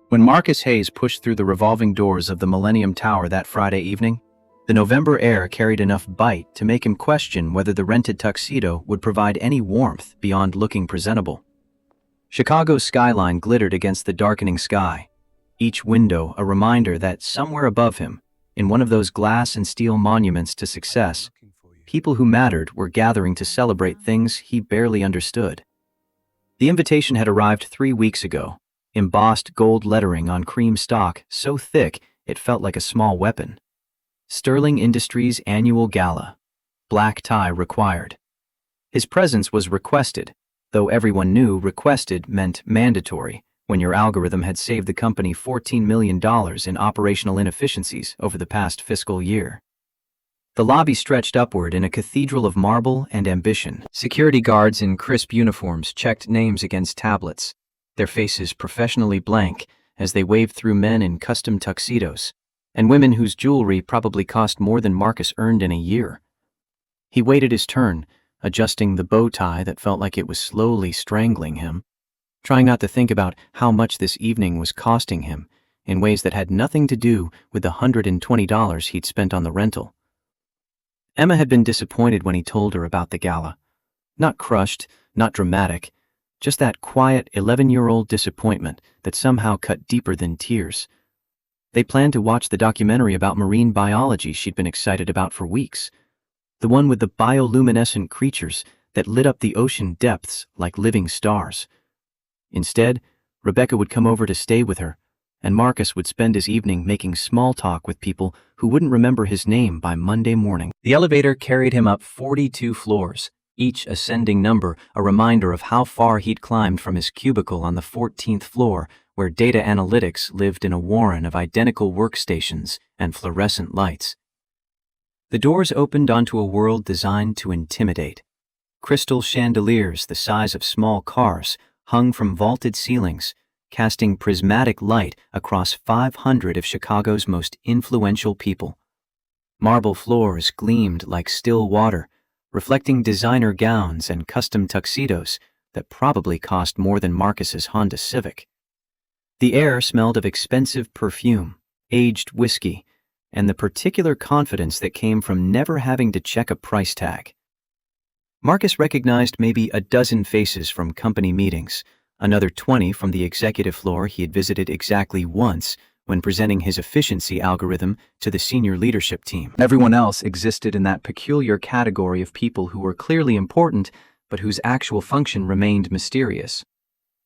When Marcus Hayes pushed through the revolving doors of the Millennium Tower that Friday evening, the November air carried enough bite to make him question whether the rented tuxedo would provide any warmth beyond looking presentable. Chicago's skyline glittered against the darkening sky, each window a reminder that somewhere above him, in one of those glass and steel monuments to success, people who mattered were gathering to celebrate things he barely understood. The invitation had arrived 3 weeks ago, embossed gold lettering on cream stock so thick it felt like a small weapon. Sterling Industries Annual Gala. Black tie required. His presence was requested, though everyone knew requested meant mandatory when your algorithm had saved the company $14 million in operational inefficiencies over the past fiscal year. The lobby stretched upward in a cathedral of marble and ambition. Security guards in crisp uniforms checked names against tablets, their faces professionally blank as they waved through men in custom tuxedos, and women whose jewelry probably cost more than Marcus earned in a year. He waited his turn, adjusting the bow tie that felt like it was slowly strangling him, trying not to think about how much this evening was costing him in ways that had nothing to do with the $120 he'd spent on the rental. Emma had been disappointed when he told her about the gala. Not crushed, not dramatic, just that quiet 11-year-old disappointment that somehow cut deeper than tears. They planned to watch the documentary about marine biology she'd been excited about for weeks, the one with the bioluminescent creatures that lit up the ocean depths like living stars. Instead, Rebecca would come over to stay with her, and Marcus would spend his evening making small talk with people who wouldn't remember his name by Monday morning. The elevator carried him up 42 floors, each ascending number a reminder of how far he'd climbed from his cubicle on the 14th floor, where data analytics lived in a warren of identical workstations and fluorescent lights. The doors opened onto a world designed to intimidate. Crystal chandeliers the size of small cars hung from vaulted ceilings, casting prismatic light across 500 of Chicago's most influential people. Marble floors gleamed like still water, reflecting designer gowns and custom tuxedos that probably cost more than Marcus's Honda Civic. The air smelled of expensive perfume, aged whiskey, and the particular confidence that came from never having to check a price tag. Marcus recognized maybe a dozen faces from company meetings, another 20 from the executive floor he had visited exactly once when presenting his efficiency algorithm to the senior leadership team. Everyone else existed in that peculiar category of people who were clearly important, but whose actual function remained mysterious.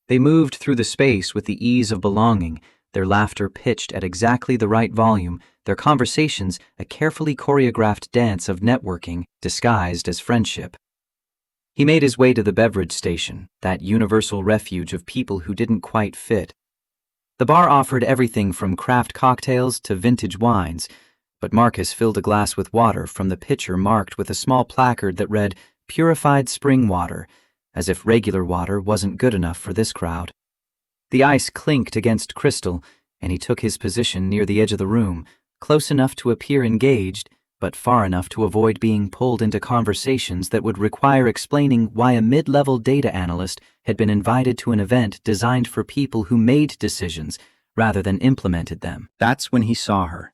They moved through the space with the ease of belonging, their laughter pitched at exactly the right volume, their conversations a carefully choreographed dance of networking disguised as friendship. He made his way to the beverage station, that universal refuge of people who didn't quite fit. The bar offered everything from craft cocktails to vintage wines, but Marcus filled a glass with water from the pitcher marked with a small placard that read, "Purified spring water," as if regular water wasn't good enough for this crowd. The ice clinked against crystal, and he took his position near the edge of the room, close enough to appear engaged, but far enough to avoid being pulled into conversations that would require explaining why a mid-level data analyst had been invited to an event designed for people who made decisions rather than implemented them. That's when he saw her.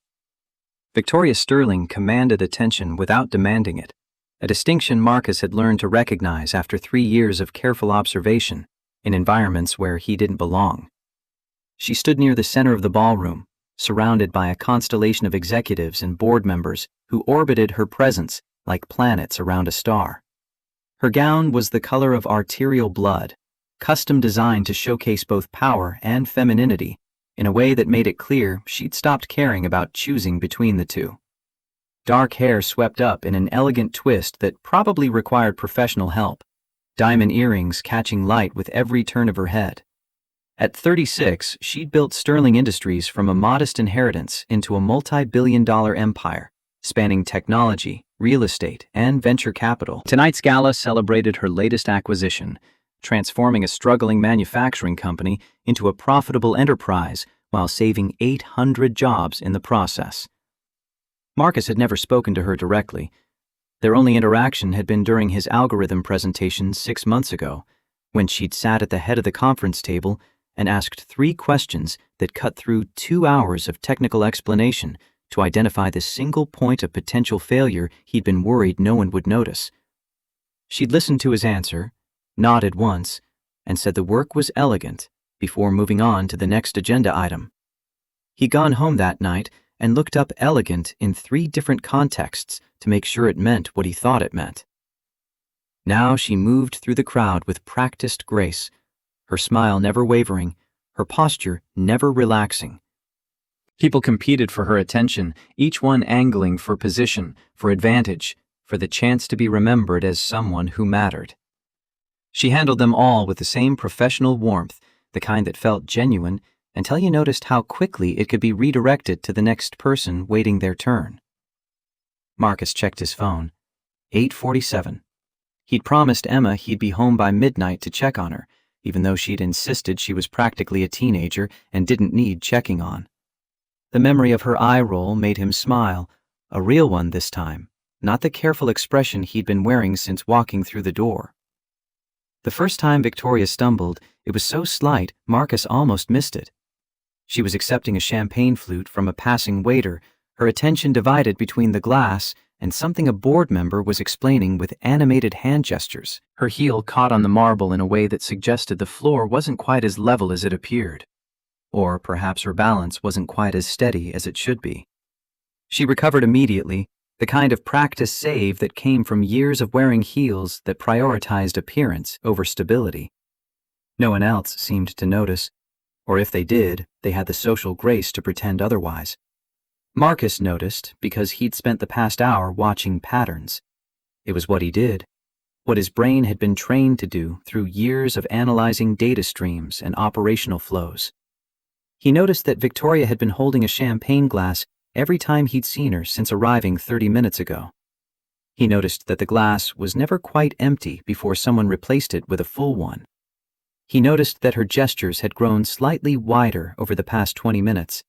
Victoria Sterling commanded attention without demanding it, a distinction Marcus had learned to recognize after 3 years of careful observation in environments where he didn't belong. She stood near the center of the ballroom, surrounded by a constellation of executives and board members who orbited her presence like planets around a star. Her gown was the color of arterial blood, custom designed to showcase both power and femininity in a way that made it clear she'd stopped caring about choosing between the two. Dark hair swept up in an elegant twist that probably required professional help, diamond earrings catching light with every turn of her head. At 36, she'd built Sterling Industries from a modest inheritance into a multi-billion-dollar empire, spanning technology, real estate, and venture capital. Tonight's gala celebrated her latest acquisition, transforming a struggling manufacturing company into a profitable enterprise while saving 800 jobs in the process. Marcus had never spoken to her directly. Their only interaction had been during his algorithm presentation 6 months ago, when she'd sat at the head of the conference table and asked 3 questions that cut through 2 hours of technical explanation to identify the single point of potential failure he'd been worried no one would notice. She'd listened to his answer, nodded once, and said the work was elegant before moving on to the next agenda item. He'd gone home that night and looked up elegant in 3 different contexts to make sure it meant what he thought it meant. Now she moved through the crowd with practiced grace, her smile never wavering, her posture never relaxing. People competed for her attention, each one angling for position, for advantage, for the chance to be remembered as someone who mattered. She handled them all with the same professional warmth, the kind that felt genuine, until you noticed how quickly it could be redirected to the next person waiting their turn. Marcus checked his phone. 8:47. He'd promised Emma he'd be home by midnight to check on her, even though she'd insisted she was practically a teenager and didn't need checking on. The memory of her eye roll made him smile, a real one this time, not the careful expression he'd been wearing since walking through the door. The first time Victoria stumbled, it was so slight Marcus almost missed it. She was accepting a champagne flute from a passing waiter, her attention divided between the glass and something a board member was explaining with animated hand gestures. Her heel caught on the marble in a way that suggested the floor wasn't quite as level as it appeared. Or perhaps her balance wasn't quite as steady as it should be. She recovered immediately, the kind of practice save that came from years of wearing heels that prioritized appearance over stability. No one else seemed to notice, or if they did, they had the social grace to pretend otherwise. Marcus noticed because he'd spent the past hour watching patterns. It was what he did, what his brain had been trained to do through years of analyzing data streams and operational flows. He noticed that Victoria had been holding a champagne glass every time he'd seen her since arriving 30 minutes ago. He noticed that the glass was never quite empty before someone replaced it with a full one. He noticed that her gestures had grown slightly wider over the past 20 minutes,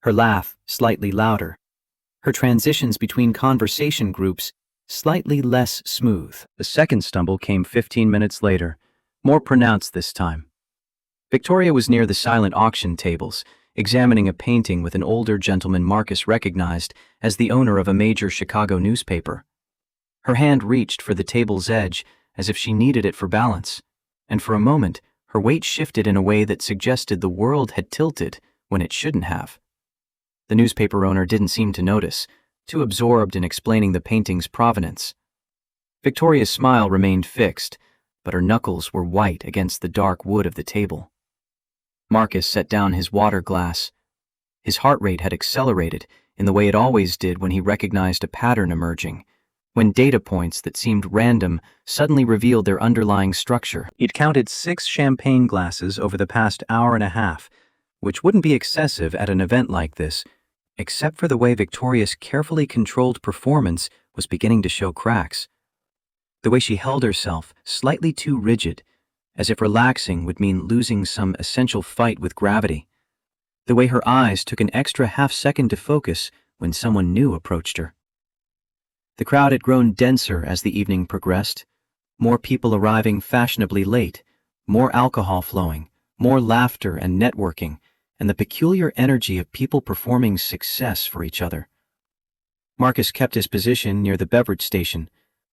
her laugh slightly louder, her transitions between conversation groups slightly less smooth. The second stumble came 15 minutes later, more pronounced this time. Victoria was near the silent auction tables, examining a painting with an older gentleman Marcus recognized as the owner of a major Chicago newspaper. Her hand reached for the table's edge as if she needed it for balance, and for a moment, her weight shifted in a way that suggested the world had tilted when it shouldn't have. The newspaper owner didn't seem to notice, too absorbed in explaining the painting's provenance. Victoria's smile remained fixed, but her knuckles were white against the dark wood of the table. Marcus set down his water glass. His heart rate had accelerated in the way it always did when he recognized a pattern emerging, when data points that seemed random suddenly revealed their underlying structure. He'd counted 6 champagne glasses over the past hour and a half, which wouldn't be excessive at an event like this, except for the way Victoria's carefully controlled performance was beginning to show cracks. The way she held herself, slightly too rigid, as if relaxing would mean losing some essential fight with gravity. The way her eyes took an extra half-second to focus when someone new approached her. The crowd had grown denser as the evening progressed, more people arriving fashionably late, more alcohol flowing, more laughter and networking, and the peculiar energy of people performing success for each other. Marcus kept his position near the beverage station,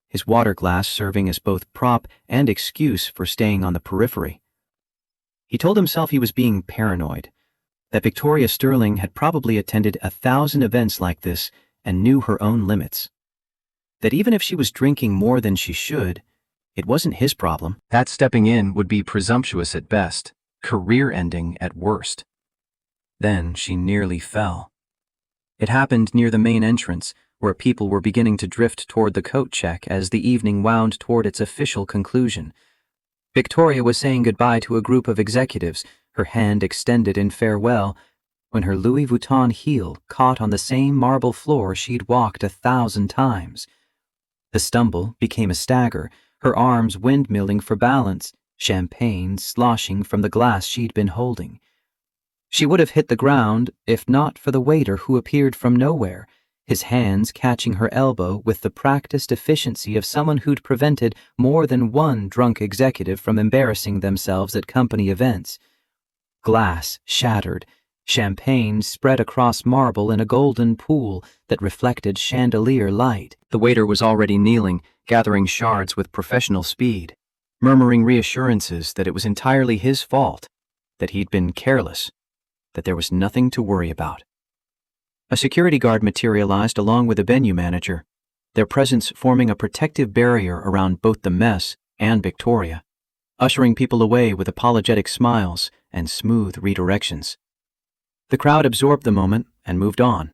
his water glass serving as both prop and excuse for staying on the periphery. He told himself he was being paranoid, that Victoria Sterling had probably attended 1,000 events like this and knew her own limits. That even if she was drinking more than she should, it wasn't his problem. That stepping in would be presumptuous at best, career-ending at worst. Then she nearly fell. It happened near the main entrance, where people were beginning to drift toward the coat check as the evening wound toward its official conclusion. Victoria was saying goodbye to a group of executives, her hand extended in farewell, when her Louis Vuitton heel caught on the same marble floor she'd walked 1,000 times. The stumble became a stagger, her arms windmilling for balance, champagne sloshing from the glass she'd been holding. She would have hit the ground if not for the waiter who appeared from nowhere, his hands catching her elbow with the practiced efficiency of someone who'd prevented more than one drunk executive from embarrassing themselves at company events. glass shattered, champagne spread across marble in a golden pool that reflected chandelier light. The waiter was already kneeling, gathering shards with professional speed, murmuring reassurances that it was entirely his fault, that he'd been careless, that there was nothing to worry about. A security guard materialized along with a venue manager, their presence forming a protective barrier around both the mess and Victoria, ushering people away with apologetic smiles and smooth redirections. The crowd absorbed the moment and moved on.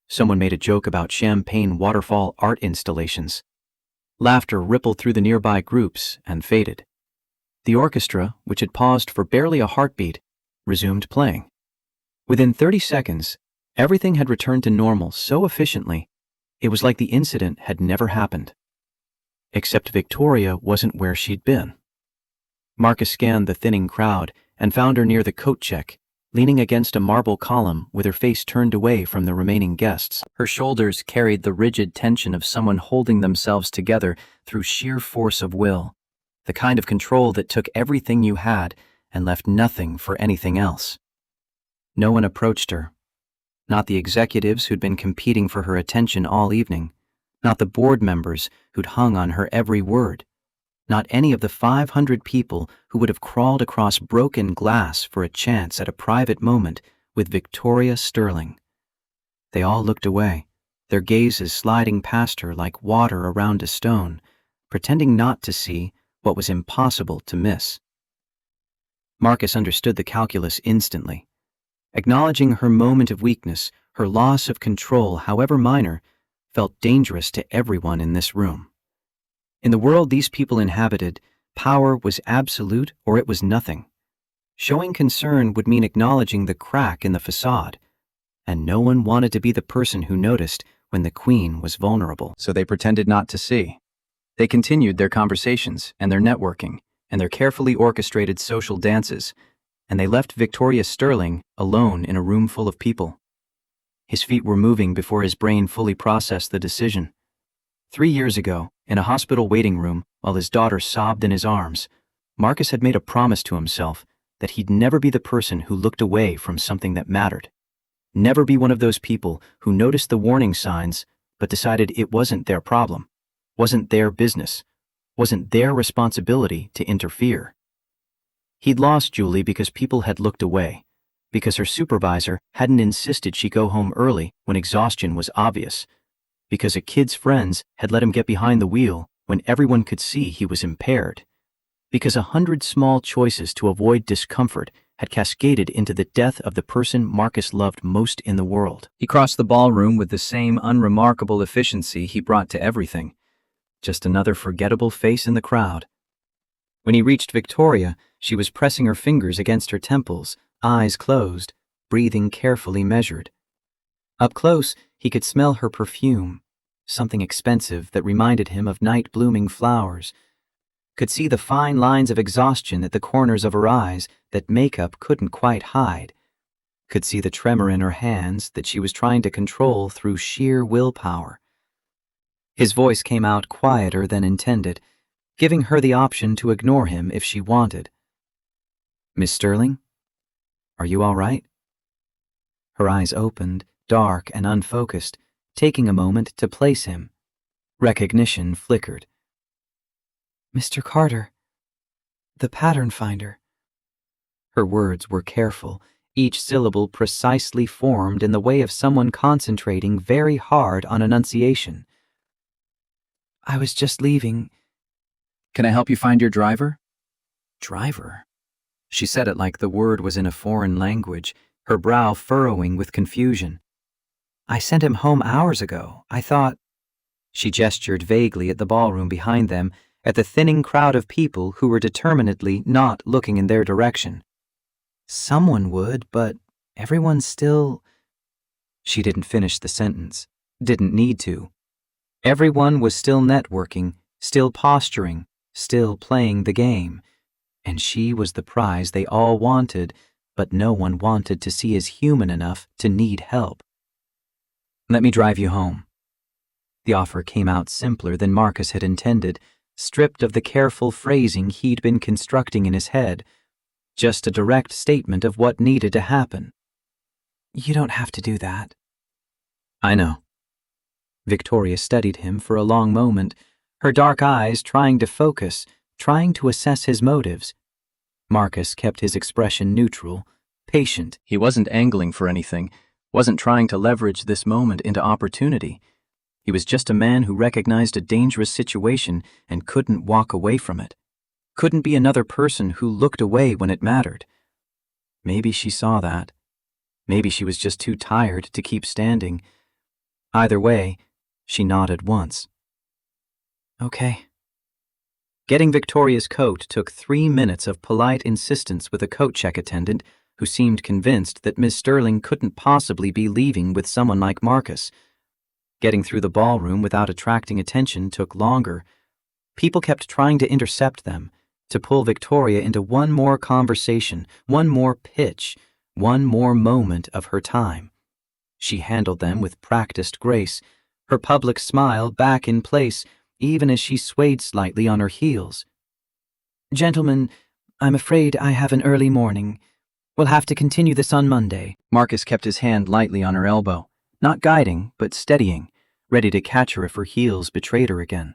Someone made a joke about champagne waterfall art installations. Laughter rippled through the nearby groups and faded. The orchestra, which had paused for barely a heartbeat, resumed playing. Within 30 seconds, everything had returned to normal so efficiently, it was like the incident had never happened. Except Victoria wasn't where she'd been. Marcus scanned the thinning crowd and found her near the coat check, leaning against a marble column with her face turned away from the remaining guests. Her shoulders carried the rigid tension of someone holding themselves together through sheer force of will, the kind of control that took everything you had and left nothing for anything else. No one approached her. Not the executives who'd been competing for her attention all evening, not the board members who'd hung on her every word, not any of the 500 people who would have crawled across broken glass for a chance at a private moment with Victoria Sterling. They all looked away, their gazes sliding past her like water around a stone, pretending not to see what was impossible to miss. Marcus understood the calculus instantly. Acknowledging her moment of weakness, her loss of control, however minor, felt dangerous to everyone in this room. In the world these people inhabited, power was absolute or it was nothing. Showing concern would mean acknowledging the crack in the facade, and no one wanted to be the person who noticed when the queen was vulnerable. So they pretended not to see. They continued their conversations and their networking and their carefully orchestrated social dances, and they left Victoria Sterling alone in a room full of people. His feet were moving before his brain fully processed the decision. 3 years ago, in a hospital waiting room, while his daughter sobbed in his arms, Marcus had made a promise to himself that he'd never be the person who looked away from something that mattered. Never be one of those people who noticed the warning signs but decided it wasn't their problem, wasn't their business, wasn't their responsibility to interfere. He'd lost Julie because people had looked away, because her supervisor hadn't insisted she go home early when exhaustion was obvious, because a kid's friends had let him get behind the wheel when everyone could see he was impaired, because 100 small choices to avoid discomfort had cascaded into the death of the person Marcus loved most in the world. He crossed the ballroom with the same unremarkable efficiency he brought to everything, just another forgettable face in the crowd. When he reached Victoria, she was pressing her fingers against her temples, eyes closed, breathing carefully measured. Up close, he could smell her perfume, something expensive that reminded him of night-blooming flowers, could see the fine lines of exhaustion at the corners of her eyes that makeup couldn't quite hide, could see the tremor in her hands that she was trying to control through sheer willpower. His voice came out quieter than intended, giving her the option to ignore him if she wanted. "Miss Sterling? Are you all right?" Her eyes opened, dark and unfocused, taking a moment to place him. Recognition flickered. "Mr. Carter, the pattern finder." Her words were careful, each syllable precisely formed in the way of someone concentrating very hard on enunciation. "I was just leaving." "Can I help you find your driver?" Driver? She said it like the word was in a foreign language, her brow furrowing with confusion. "I sent him home hours ago. I thought—" She gestured vaguely at the ballroom behind them, at the thinning crowd of people who were determinedly not looking in their direction. "Someone would, but everyone's still—" She didn't finish the sentence, didn't need to. Everyone was still networking, still posturing, still playing the game, and she was the prize they all wanted, but no one wanted to see as human enough to need help. "Let me drive you home." The offer came out simpler than Marcus had intended, stripped of the careful phrasing he'd been constructing in his head. Just a direct statement of what needed to happen. You don't have to do that. I know. Victoria studied him for a long moment, her dark eyes trying to focus, trying to assess his motives. Marcus kept his expression neutral, patient. He wasn't angling for anything, wasn't trying to leverage this moment into opportunity. He was just a man who recognized a dangerous situation and couldn't walk away from it. Couldn't be another person who looked away when it mattered. Maybe she saw that. Maybe she was just too tired to keep standing. Either way, she nodded once. Okay. Getting Victoria's coat took 3 minutes of polite insistence with a coat check attendant who seemed convinced that Miss Sterling couldn't possibly be leaving with someone like Marcus. Getting through the ballroom without attracting attention took longer. People kept trying to intercept them, to pull Victoria into one more conversation, one more pitch, one more moment of her time. She handled them with practiced grace, her public smile back in place, even as she swayed slightly on her heels. Gentlemen, I'm afraid I have an early morning. We'll have to continue this on Monday. Marcus kept his hand lightly on her elbow, not guiding, but steadying, ready to catch her if her heels betrayed her again.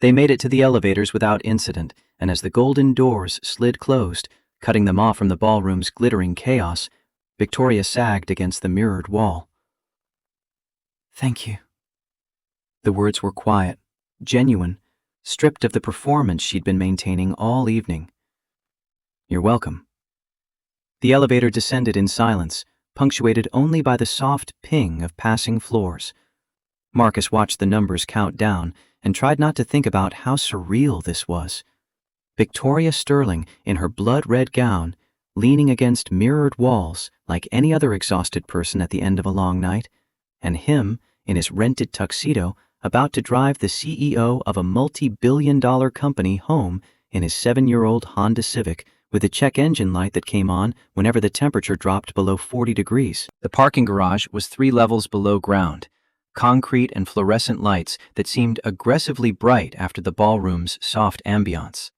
They made it to the elevators without incident, and as the golden doors slid closed, cutting them off from the ballroom's glittering chaos, Victoria sagged against the mirrored wall. Thank you. The words were quiet, genuine, stripped of the performance she'd been maintaining all evening. You're welcome. The elevator descended in silence, punctuated only by the soft ping of passing floors. Marcus watched the numbers count down and tried not to think about how surreal this was. Victoria Sterling, in her blood-red gown, leaning against mirrored walls like any other exhausted person at the end of a long night, and him, in his rented tuxedo, about to drive the CEO of a multi-billion-dollar company home in his 7-year-old Honda Civic with a check engine light that came on whenever the temperature dropped below 40 degrees. The parking garage was 3 levels below ground, concrete and fluorescent lights that seemed aggressively bright after the ballroom's soft ambiance.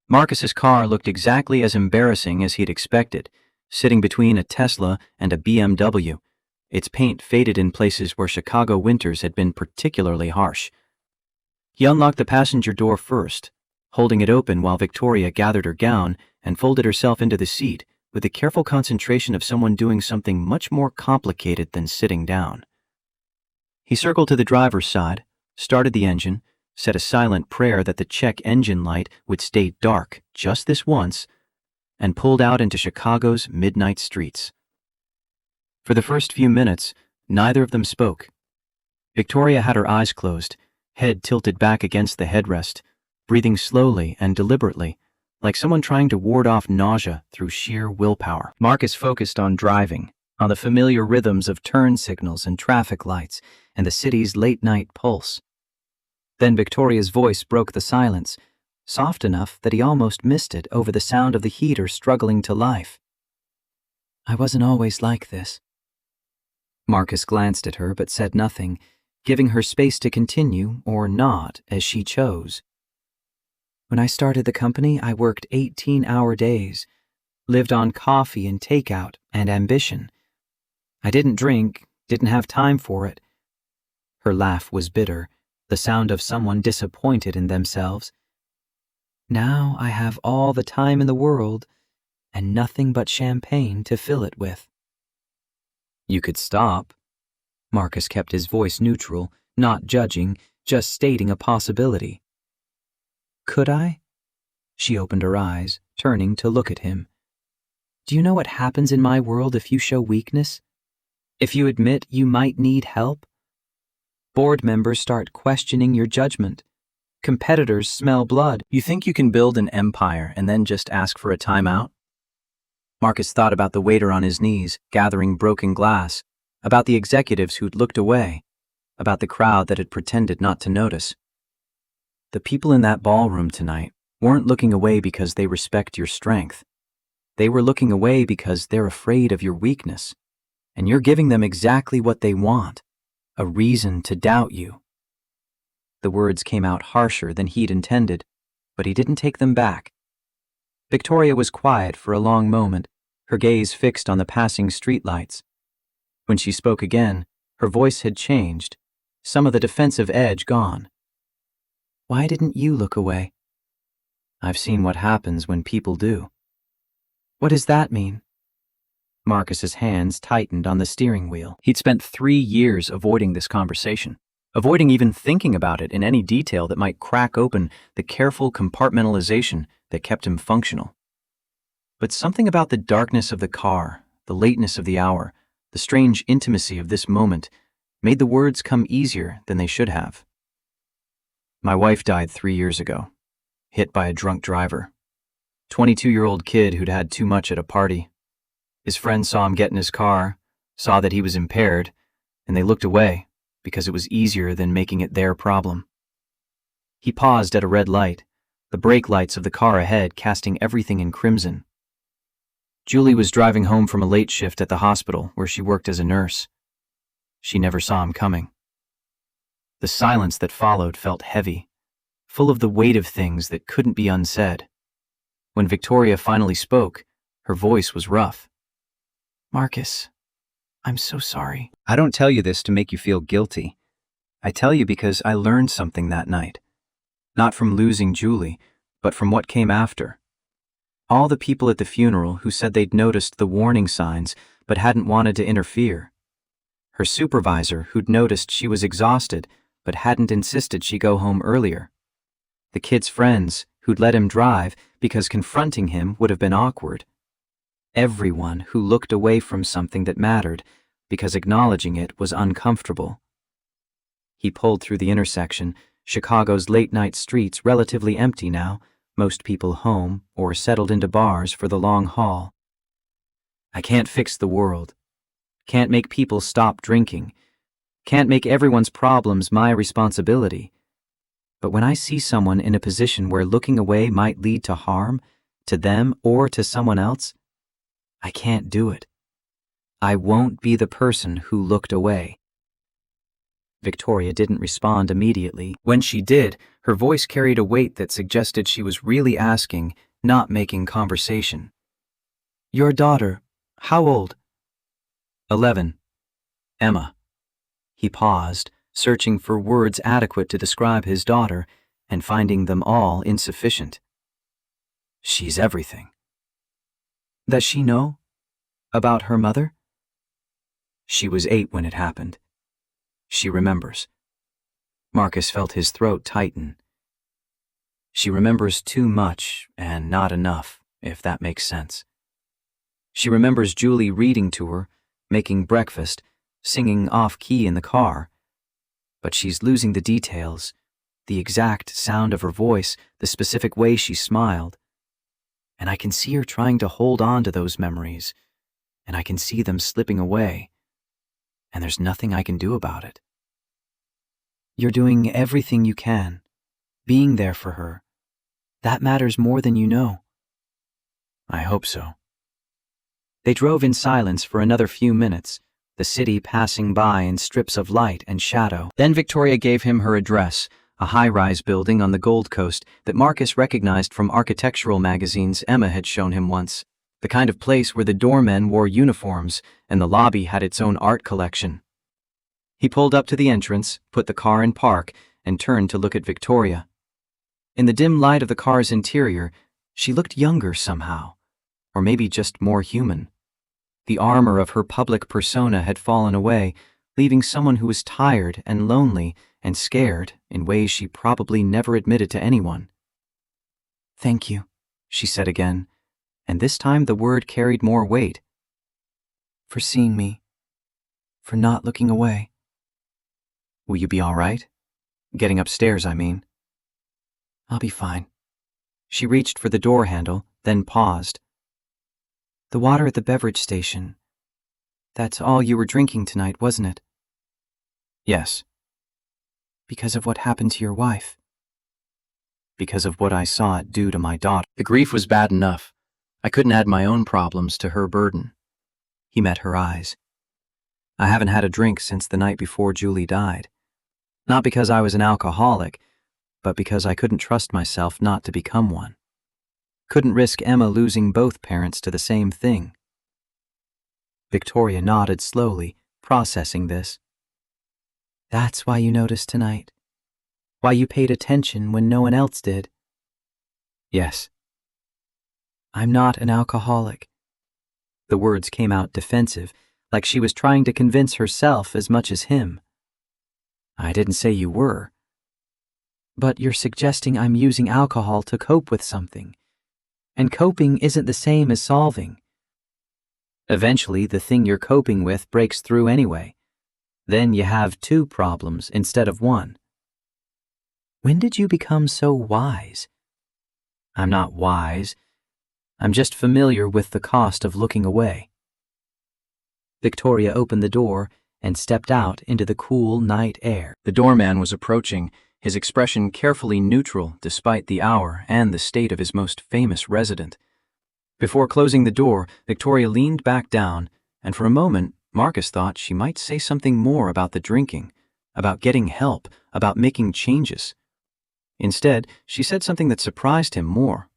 Marcus's car looked exactly as embarrassing as he'd expected, sitting between a Tesla and a BMW, its paint faded in places where Chicago winters had been particularly harsh. He unlocked the passenger door first, holding it open while Victoria gathered her gown and folded herself into the seat with the careful concentration of someone doing something much more complicated than sitting down. He circled to the driver's side, started the engine, said a silent prayer that the check engine light would stay dark just this once, and pulled out into Chicago's midnight streets. For the first few minutes, neither of them spoke. Victoria had her eyes closed, head tilted back against the headrest, breathing slowly and deliberately, like someone trying to ward off nausea through sheer willpower. Marcus focused on driving, on the familiar rhythms of turn signals and traffic lights, and the city's late-night pulse. Then Victoria's voice broke the silence, soft enough that he almost missed it over the sound of the heater struggling to life. I wasn't always like this. Marcus glanced at her but said nothing, giving her space to continue or not as she chose. When I started the company, I worked 18-hour days, lived on coffee and takeout and ambition. I didn't drink, didn't have time for it. Her laugh was bitter, the sound of someone disappointed in themselves. Now I have all the time in the world and nothing but champagne to fill it with. You could stop. Marcus kept his voice neutral, not judging, just stating a possibility. Could I? She opened her eyes, turning to look at him. Do you know what happens in my world if you show weakness? If you admit you might need help? Board members start questioning your judgment. Competitors smell blood. You think you can build an empire and then just ask for a timeout? Marcus thought about the waiter on his knees, gathering broken glass, about the executives who'd looked away, about the crowd that had pretended not to notice. The people in that ballroom tonight weren't looking away because they respect your strength. They were looking away because they're afraid of your weakness, and you're giving them exactly what they want, a reason to doubt you. The words came out harsher than he'd intended, but he didn't take them back. Victoria was quiet for a long moment, her gaze fixed on the passing streetlights. When she spoke again, her voice had changed, some of the defensive edge gone. "Why didn't you look away?" "I've seen what happens when people do." "What does that mean?" Marcus's hands tightened on the steering wheel. He'd spent 3 years avoiding this conversation, avoiding even thinking about it in any detail that might crack open the careful compartmentalization that kept him functional. But something about the darkness of the car, the lateness of the hour, the strange intimacy of this moment made the words come easier than they should have. "My wife died 3 years ago, hit by a drunk driver. 22-year-old kid who'd had too much at a party. His friends saw him get in his car, saw that he was impaired, and they looked away because it was easier than making it their problem." He paused at a red light, the brake lights of the car ahead casting everything in crimson. Julie was driving home from a late shift at the hospital where she worked as a nurse. She never saw him coming. The silence that followed felt heavy, full of the weight of things that couldn't be unsaid. When Victoria finally spoke, her voice was rough. "Marcus, I'm so sorry." "I don't tell you this to make you feel guilty. I tell you because I learned something that night. Not from losing Julie, but from what came after. All the people at the funeral who said they'd noticed the warning signs but hadn't wanted to interfere. Her supervisor who'd noticed she was exhausted but hadn't insisted she go home earlier. The kid's friends who'd let him drive because confronting him would have been awkward. Everyone who looked away from something that mattered because acknowledging it was uncomfortable." He pulled through the intersection, Chicago's late-night streets relatively empty now, most people home or settled into bars for the long haul. "I can't fix the world. Can't make people stop drinking. Can't make everyone's problems my responsibility. But when I see someone in a position where looking away might lead to harm, to them or to someone else, I can't do it. I won't be the person who looked away." Victoria didn't respond immediately. When she did, her voice carried a weight that suggested she was really asking, not making conversation. "Your daughter, how old?" 11. Emma. He paused, searching for words adequate to describe his daughter and finding them all insufficient. "She's everything." "Does she know about her mother?" "She was 8 when it happened. She remembers." Marcus felt his throat tighten. "She remembers too much and not enough, if that makes sense. She remembers Julie reading to her, making breakfast, singing off-key in the car. But she's losing the details, the exact sound of her voice, the specific way she smiled. And I can see her trying to hold on to those memories, and I can see them slipping away. And there's nothing I can do about it." "You're doing everything you can, being there for her. That matters more than you know." "I hope so." They drove in silence for another few minutes, the city passing by in strips of light and shadow. Then Victoria gave him her address, a high-rise building on the Gold Coast that Marcus recognized from architectural magazines Emma had shown him once, the kind of place where the doormen wore uniforms and the lobby had its own art collection. He pulled up to the entrance, put the car in park, and turned to look at Victoria. In the dim light of the car's interior, she looked younger somehow, or maybe just more human. The armor of her public persona had fallen away, leaving someone who was tired and lonely and scared in ways she probably never admitted to anyone. "Thank you," she said again, and this time the word carried more weight. "For seeing me. For not looking away." "Will you be all right? Getting upstairs, I mean." "I'll be fine." She reached for the door handle, then paused. "The water at the beverage station. That's all you were drinking tonight, wasn't it?" "Yes." "Because of what happened to your wife?" "Because of what I saw it do to my daughter. The grief was bad enough. I couldn't add my own problems to her burden." He met her eyes. "I haven't had a drink since the night before Julie died. Not because I was an alcoholic, but because I couldn't trust myself not to become one." Couldn't risk Emma losing both parents to the same thing. Victoria nodded slowly, processing this. That's why you noticed tonight. Why you paid attention when no one else did. Yes. I'm not an alcoholic. The words came out defensive, like she was trying to convince herself as much as him. I didn't say you were. But you're suggesting I'm using alcohol to cope with something. And coping isn't the same as solving. Eventually, the thing you're coping with breaks through anyway. Then you have two problems instead of one. When did you become so wise? I'm not wise. I'm just familiar with the cost of looking away. Victoria opened the door and stepped out into the cool night air. The doorman was approaching, his expression carefully neutral despite the hour and the state of his most famous resident. Before closing the door, Victoria leaned back down, and for a moment, Marcus thought she might say something more about the drinking, about getting help, about making changes. Instead, she said something that surprised him more.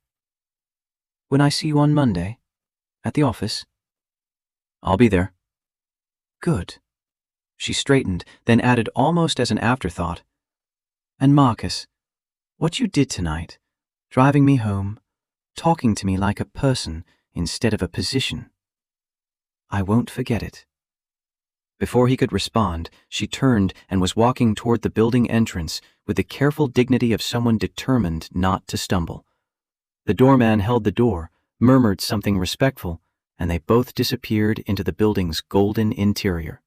When I see you on Monday, at the office, I'll be there. Good. She straightened, then added almost as an afterthought. And Marcus, what you did tonight, driving me home, talking to me like a person instead of a position. I won't forget it. Before he could respond, she turned and was walking toward the building entrance with the careful dignity of someone determined not to stumble. The doorman held the door, murmured something respectful, and they both disappeared into the building's golden interior.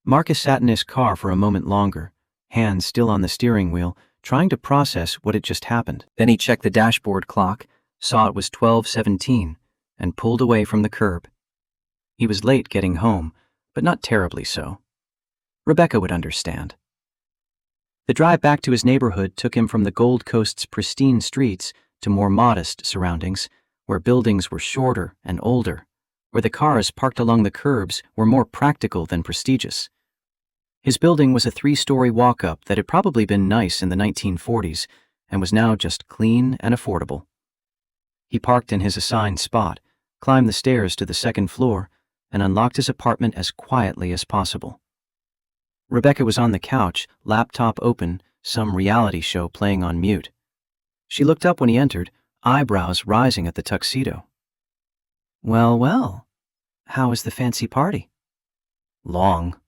Marcus sat in his car for a moment longer, hands still on the steering wheel, trying to process what had just happened. Then he checked the dashboard clock, saw it was 12:17, and pulled away from the curb. He was late getting home, but not terribly so. Rebecca would understand. The drive back to his neighborhood took him from the Gold Coast's pristine streets to more modest surroundings, where buildings were shorter and older, where the cars parked along the curbs were more practical than prestigious. His building was a 3-story walk-up that had probably been nice in the 1940s and was now just clean and affordable. He parked in his assigned spot, climbed the stairs to the second floor, and unlocked his apartment as quietly as possible. Rebecca was on the couch, laptop open, some reality show playing on mute. She looked up when he entered, eyebrows rising at the tuxedo. Well, well, how was the fancy party? Long.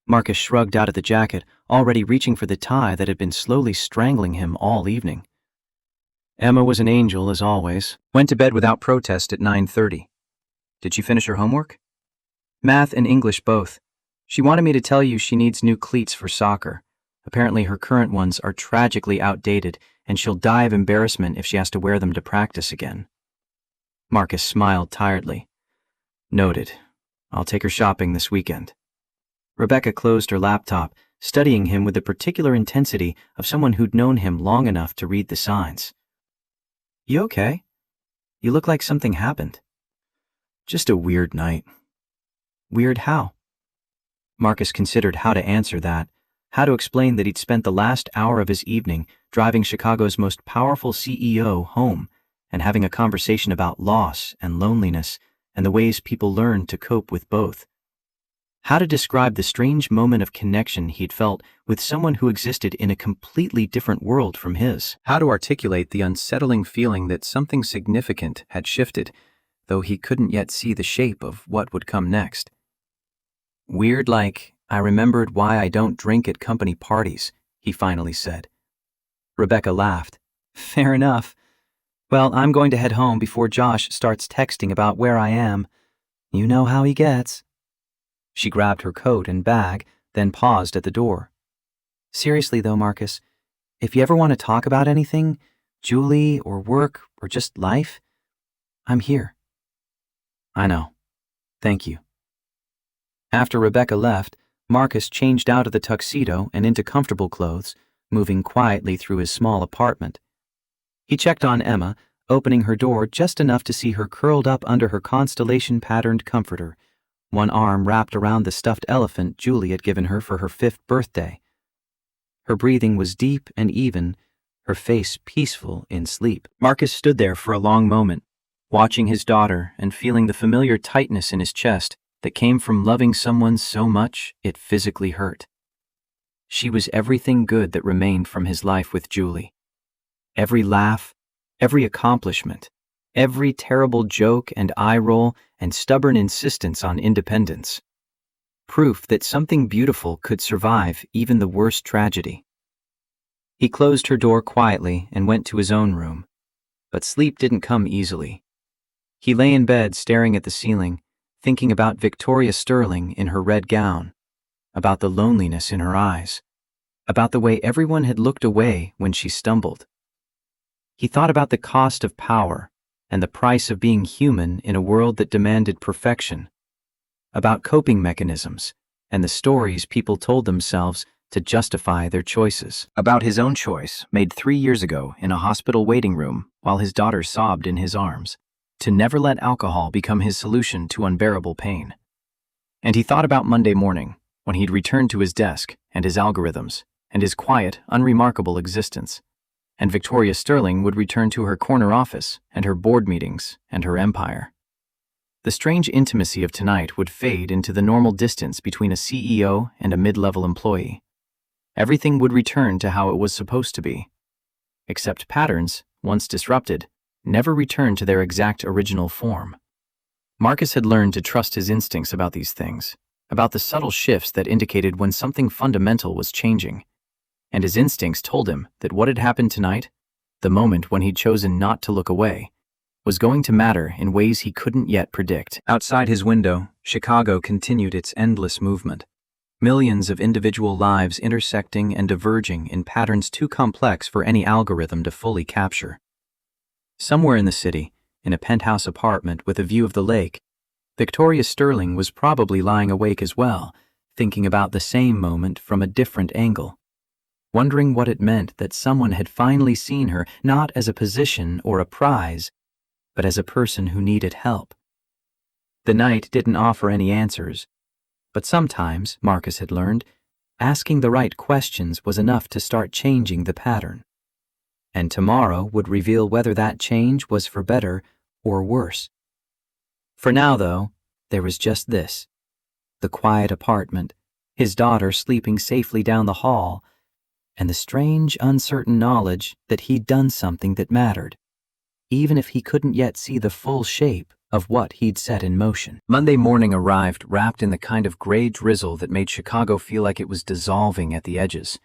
Marcus shrugged out of the jacket, already reaching for the tie that had been slowly strangling him all evening. Emma was an angel, as always. Went to bed without protest at 9:30. Did she finish her homework? Math and English both. She wanted me to tell you she needs new cleats for soccer. Apparently her current ones are tragically outdated, and she'll die of embarrassment if she has to wear them to practice again. Marcus smiled tiredly. Noted. I'll take her shopping this weekend. Rebecca closed her laptop, studying him with the particular intensity of someone who'd known him long enough to read the signs. You okay? You look like something happened. Just a weird night. Weird how? Marcus considered how to answer that, how to explain that he'd spent the last hour of his evening driving Chicago's most powerful CEO home and having a conversation about loss and loneliness and the ways people learn to cope with both. How to describe the strange moment of connection he'd felt with someone who existed in a completely different world from his. How to articulate the unsettling feeling that something significant had shifted, though he couldn't yet see the shape of what would come next. Weird like, I remembered why I don't drink at company parties, he finally said. Rebecca laughed. Fair enough. Well, I'm going to head home before Josh starts texting about where I am. You know how he gets. She grabbed her coat and bag, then paused at the door. Seriously though, Marcus, if you ever want to talk about anything, Julie or work or just life, I'm here. I know. Thank you. After Rebecca left, Marcus changed out of the tuxedo and into comfortable clothes, moving quietly through his small apartment. He checked on Emma, opening her door just enough to see her curled up under her constellation-patterned comforter, one arm wrapped around the stuffed elephant Julie had given her for her 5th birthday. Her breathing was deep and even, her face peaceful in sleep. Marcus stood there for a long moment, watching his daughter and feeling the familiar tightness in his chest that came from loving someone so much it physically hurt. She was everything good that remained from his life with Julie. Every laugh, every accomplishment, every terrible joke and eye roll and stubborn insistence on independence. Proof that something beautiful could survive even the worst tragedy. He closed her door quietly and went to his own room, but sleep didn't come easily. He lay in bed staring at the ceiling, thinking about Victoria Sterling in her red gown, about the loneliness in her eyes, about the way everyone had looked away when she stumbled. He thought about the cost of power and the price of being human in a world that demanded perfection, about coping mechanisms and the stories people told themselves to justify their choices, about his own choice made 3 years ago in a hospital waiting room while his daughter sobbed in his arms, to never let alcohol become his solution to unbearable pain. And he thought about Monday morning, when he'd returned to his desk and his algorithms and his quiet, unremarkable existence, and Victoria Sterling would return to her corner office and her board meetings and her empire. The strange intimacy of tonight would fade into the normal distance between a CEO and a mid-level employee. Everything would return to how it was supposed to be. Except patterns, once disrupted, never returned to their exact original form. Marcus had learned to trust his instincts about these things, about the subtle shifts that indicated when something fundamental was changing. And his instincts told him that what had happened tonight, the moment when he'd chosen not to look away, was going to matter in ways he couldn't yet predict. Outside his window, Chicago continued its endless movement. Millions of individual lives intersecting and diverging in patterns too complex for any algorithm to fully capture. Somewhere in the city, in a penthouse apartment with a view of the lake, Victoria Sterling was probably lying awake as well, thinking about the same moment from a different angle, wondering what it meant that someone had finally seen her not as a position or a prize, but as a person who needed help. The night didn't offer any answers, but sometimes, Marcus had learned, asking the right questions was enough to start changing the pattern. And tomorrow would reveal whether that change was for better or worse. For now, though, there was just this: the quiet apartment, his daughter sleeping safely down the hall, and the strange, uncertain knowledge that he'd done something that mattered, even if he couldn't yet see the full shape of what he'd set in motion. Monday morning arrived wrapped in the kind of gray drizzle that made Chicago feel like it was dissolving at the edges.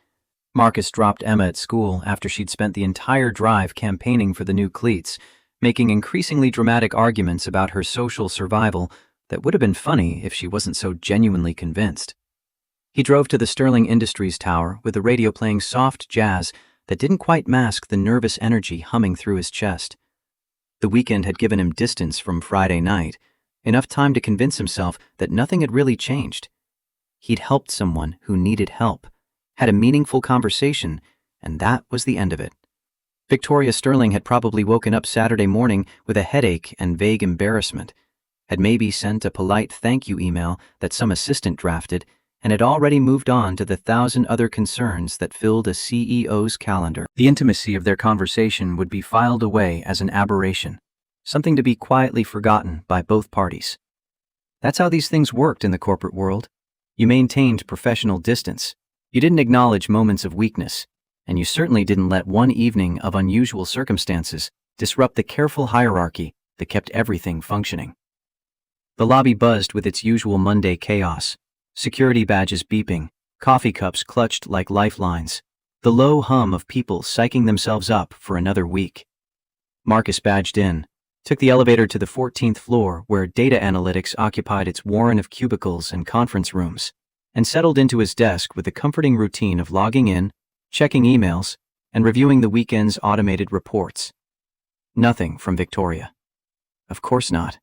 Marcus dropped Emma at school after she'd spent the entire drive campaigning for the new cleats, making increasingly dramatic arguments about her social survival that would have been funny if she wasn't so genuinely convinced. He drove to the Sterling Industries Tower with the radio playing soft jazz that didn't quite mask the nervous energy humming through his chest. The weekend had given him distance from Friday night, enough time to convince himself that nothing had really changed. He'd helped someone who needed help, had a meaningful conversation, and that was the end of it. Victoria Sterling had probably woken up Saturday morning with a headache and vague embarrassment, had maybe sent a polite thank you email that some assistant drafted, and had already moved on to the 1,000 other concerns that filled a CEO's calendar. The intimacy of their conversation would be filed away as an aberration, something to be quietly forgotten by both parties. That's how these things worked in the corporate world. You maintained professional distance. You didn't acknowledge moments of weakness, and you certainly didn't let one evening of unusual circumstances disrupt the careful hierarchy that kept everything functioning. The lobby buzzed with its usual Monday chaos. Security badges beeping, coffee cups clutched like lifelines, the low hum of people psyching themselves up for another week. Marcus badged in, took the elevator to the 14th floor where data analytics occupied its warren of cubicles and conference rooms, and settled into his desk with the comforting routine of logging in, checking emails, and reviewing the weekend's automated reports. Nothing from Victoria. Of course not.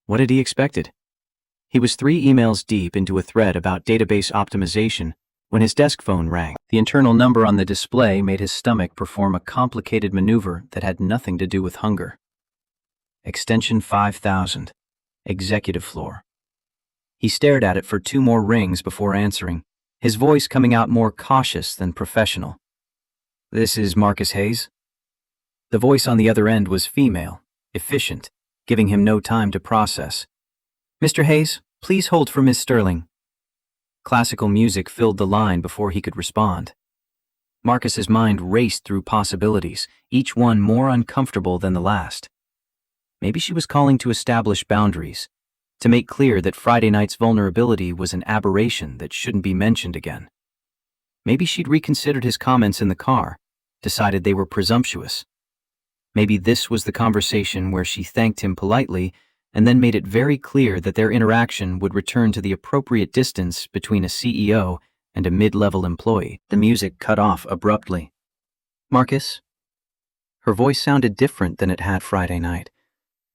What had he expected? He was 3 emails deep into a thread about database optimization when his desk phone rang. The internal number on the display made his stomach perform a complicated maneuver that had nothing to do with hunger. Extension 5000. Executive floor. He stared at it for 2 more rings before answering, his voice coming out more cautious than professional. This is Marcus Hayes. The voice on the other end was female, efficient, giving him no time to process. Mr. Hayes, please hold for Miss Sterling. Classical music filled the line before he could respond. Marcus's mind raced through possibilities, each one more uncomfortable than the last. Maybe she was calling to establish boundaries, to make clear that Friday night's vulnerability was an aberration that shouldn't be mentioned again. Maybe she'd reconsidered his comments in the car, decided they were presumptuous. Maybe this was the conversation where she thanked him politely and then made it very clear that their interaction would return to the appropriate distance between a CEO and a mid-level employee. The music cut off abruptly. Marcus? Her voice sounded different than it had Friday night.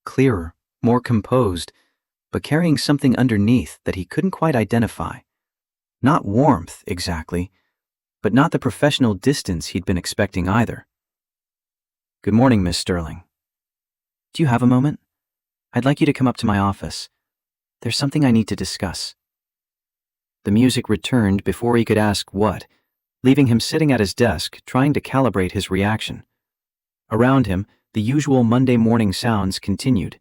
Clearer, more composed, but carrying something underneath that he couldn't quite identify. Not warmth, exactly, but not the professional distance he'd been expecting either. Good morning, Miss Sterling. Do you have a moment? I'd like you to come up to my office. There's something I need to discuss. The music returned before he could ask what, leaving him sitting at his desk trying to calibrate his reaction. Around him, the usual Monday morning sounds continued.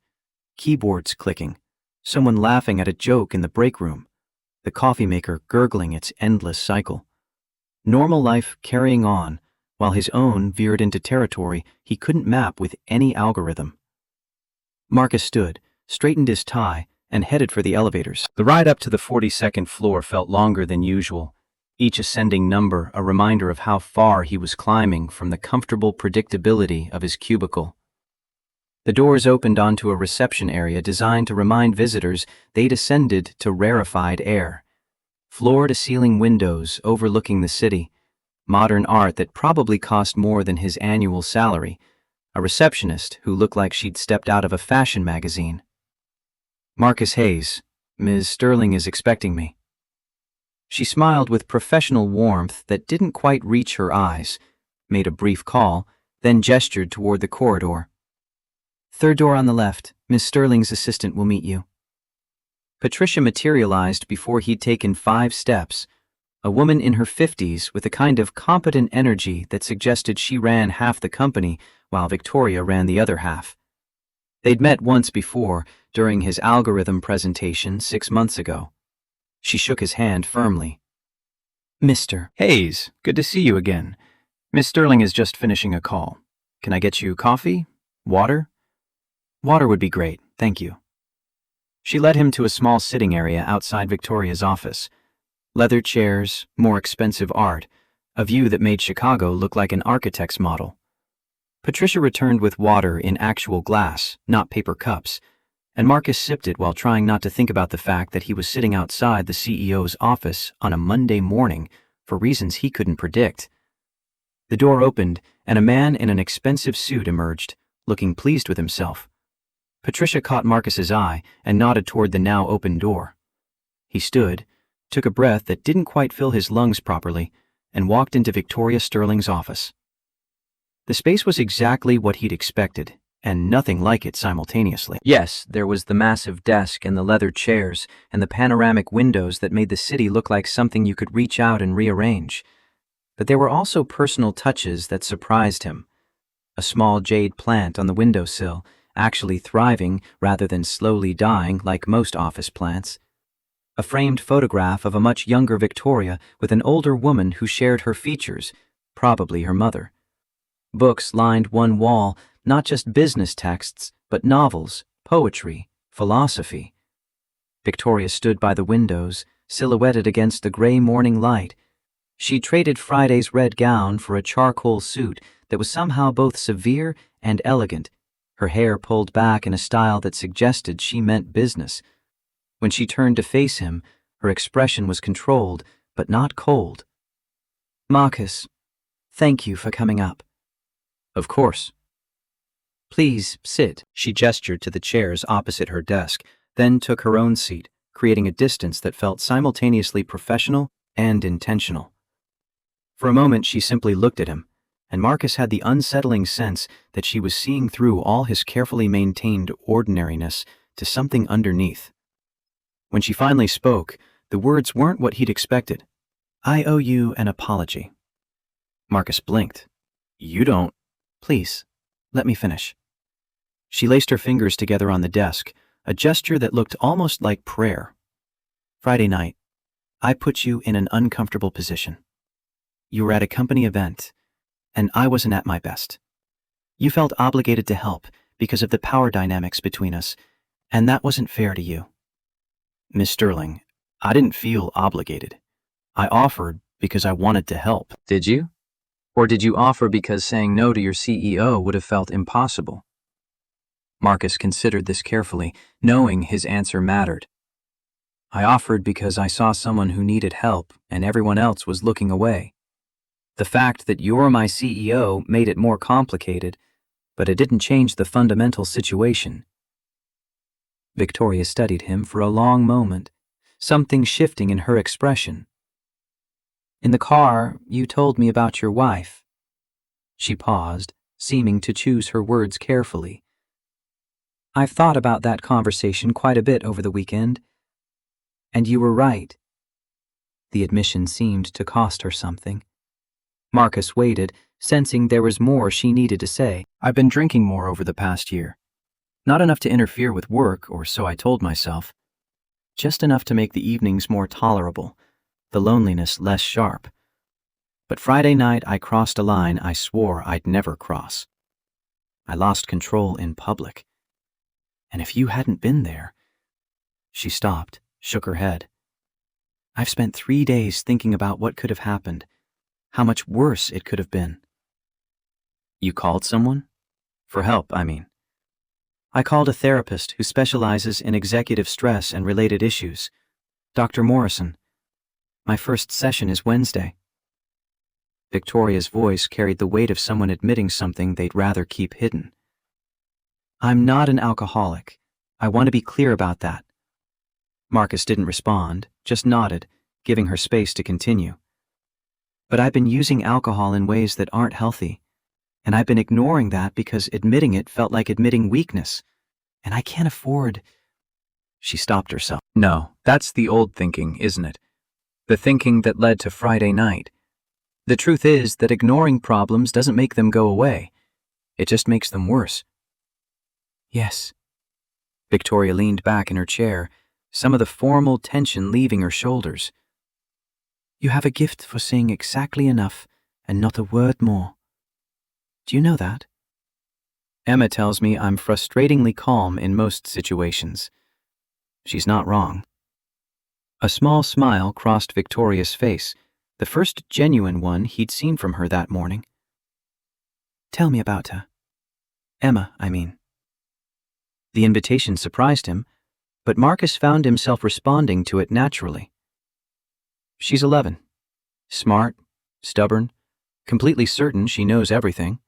Keyboards clicking, someone laughing at a joke in the break room, the coffee maker gurgling its endless cycle. Normal life carrying on, while his own veered into territory he couldn't map with any algorithm. Marcus stood, straightened his tie, and headed for the elevators. The ride up to the 42nd floor felt longer than usual, each ascending number a reminder of how far he was climbing from the comfortable predictability of his cubicle. The doors opened onto a reception area designed to remind visitors they'd ascended to rarefied air. Floor-to-ceiling windows overlooking the city, modern art that probably cost more than his annual salary, a receptionist who looked like she'd stepped out of a fashion magazine. Marcus Hayes, Ms. Sterling is expecting me. She smiled with professional warmth that didn't quite reach her eyes, made a brief call, then gestured toward the corridor. Third door on the left, Ms. Sterling's assistant will meet you. Patricia materialized before he'd taken 5 steps, a woman in her 50s with a kind of competent energy that suggested she ran half the company while Victoria ran the other half. They'd met once before, during his algorithm presentation 6 months ago. She shook his hand firmly. Mr. Hayes, good to see you again. Miss Sterling is just finishing a call. Can I get you coffee? Water? Water would be great, thank you. She led him to a small sitting area outside Victoria's office. Leather chairs, more expensive art, a view that made Chicago look like an architect's model. Patricia returned with water in actual glass, not paper cups, and Marcus sipped it while trying not to think about the fact that he was sitting outside the CEO's office on a Monday morning for reasons he couldn't predict. The door opened, and a man in an expensive suit emerged, looking pleased with himself. Patricia caught Marcus's eye and nodded toward the now open door. He stood, took a breath that didn't quite fill his lungs properly, and walked into Victoria Sterling's office. The space was exactly what he'd expected, and nothing like it simultaneously. Yes, there was the massive desk and the leather chairs and the panoramic windows that made the city look like something you could reach out and rearrange. But there were also personal touches that surprised him. A small jade plant on the windowsill, actually thriving rather than slowly dying like most office plants. A framed photograph of a much younger Victoria with an older woman who shared her features, probably her mother. Books lined one wall, not just business texts, but novels, poetry, philosophy. Victoria stood by the windows, silhouetted against the gray morning light. She traded Friday's red gown for a charcoal suit that was somehow both severe and elegant, her hair pulled back in a style that suggested she meant business. When she turned to face him, her expression was controlled, but not cold. Marcus, thank you for coming up. Of course. Please sit. She gestured to the chairs opposite her desk, then took her own seat, creating a distance that felt simultaneously professional and intentional. For a moment she simply looked at him, and Marcus had the unsettling sense that she was seeing through all his carefully maintained ordinariness to something underneath. When she finally spoke, the words weren't what he'd expected. I owe you an apology. Marcus blinked. You don't. Please, let me finish. She laced her fingers together on the desk, a gesture that looked almost like prayer. Friday night, I put you in an uncomfortable position. You were at a company event, and I wasn't at my best. You felt obligated to help because of the power dynamics between us, and that wasn't fair to you. Miss Sterling, I didn't feel obligated. I offered because I wanted to help. Did you? Or did you offer because saying no to your CEO would have felt impossible? Marcus considered this carefully, knowing his answer mattered. I offered because I saw someone who needed help and everyone else was looking away. The fact that you're my CEO made it more complicated, but it didn't change the fundamental situation. Victoria studied him for a long moment, something shifting in her expression. In the car, you told me about your wife. She paused, seeming to choose her words carefully. I've thought about that conversation quite a bit over the weekend. And you were right. The admission seemed to cost her something. Marcus waited, sensing there was more she needed to say. I've been drinking more over the past year. Not enough to interfere with work, or so I told myself. Just enough to make the evenings more tolerable, the loneliness less sharp. But Friday night I crossed a line I swore I'd never cross. I lost control in public. And if you hadn't been there... She stopped, shook her head. I've spent 3 days thinking about what could have happened, how much worse it could have been. You called someone? For help, I mean. I called a therapist who specializes in executive stress and related issues, Dr. Morrison. My first session is Wednesday. Victoria's voice carried the weight of someone admitting something they'd rather keep hidden. I'm not an alcoholic. I want to be clear about that. Marcus didn't respond, just nodded, giving her space to continue. But I've been using alcohol in ways that aren't healthy, and I've been ignoring that because admitting it felt like admitting weakness, and I can't afford... She stopped herself. No, that's the old thinking, isn't it? The thinking that led to Friday night. The truth is that ignoring problems doesn't make them go away. It just makes them worse. Yes. Victoria leaned back in her chair, some of the formal tension leaving her shoulders. You have a gift for saying exactly enough and not a word more. Do you know that? Emma tells me I'm frustratingly calm in most situations. She's not wrong. A small smile crossed Victoria's face, the first genuine one he'd seen from her that morning. Tell me about her. Emma, I mean. The invitation surprised him, but Marcus found himself responding to it naturally. She's 11. Smart, stubborn, completely certain she knows everything.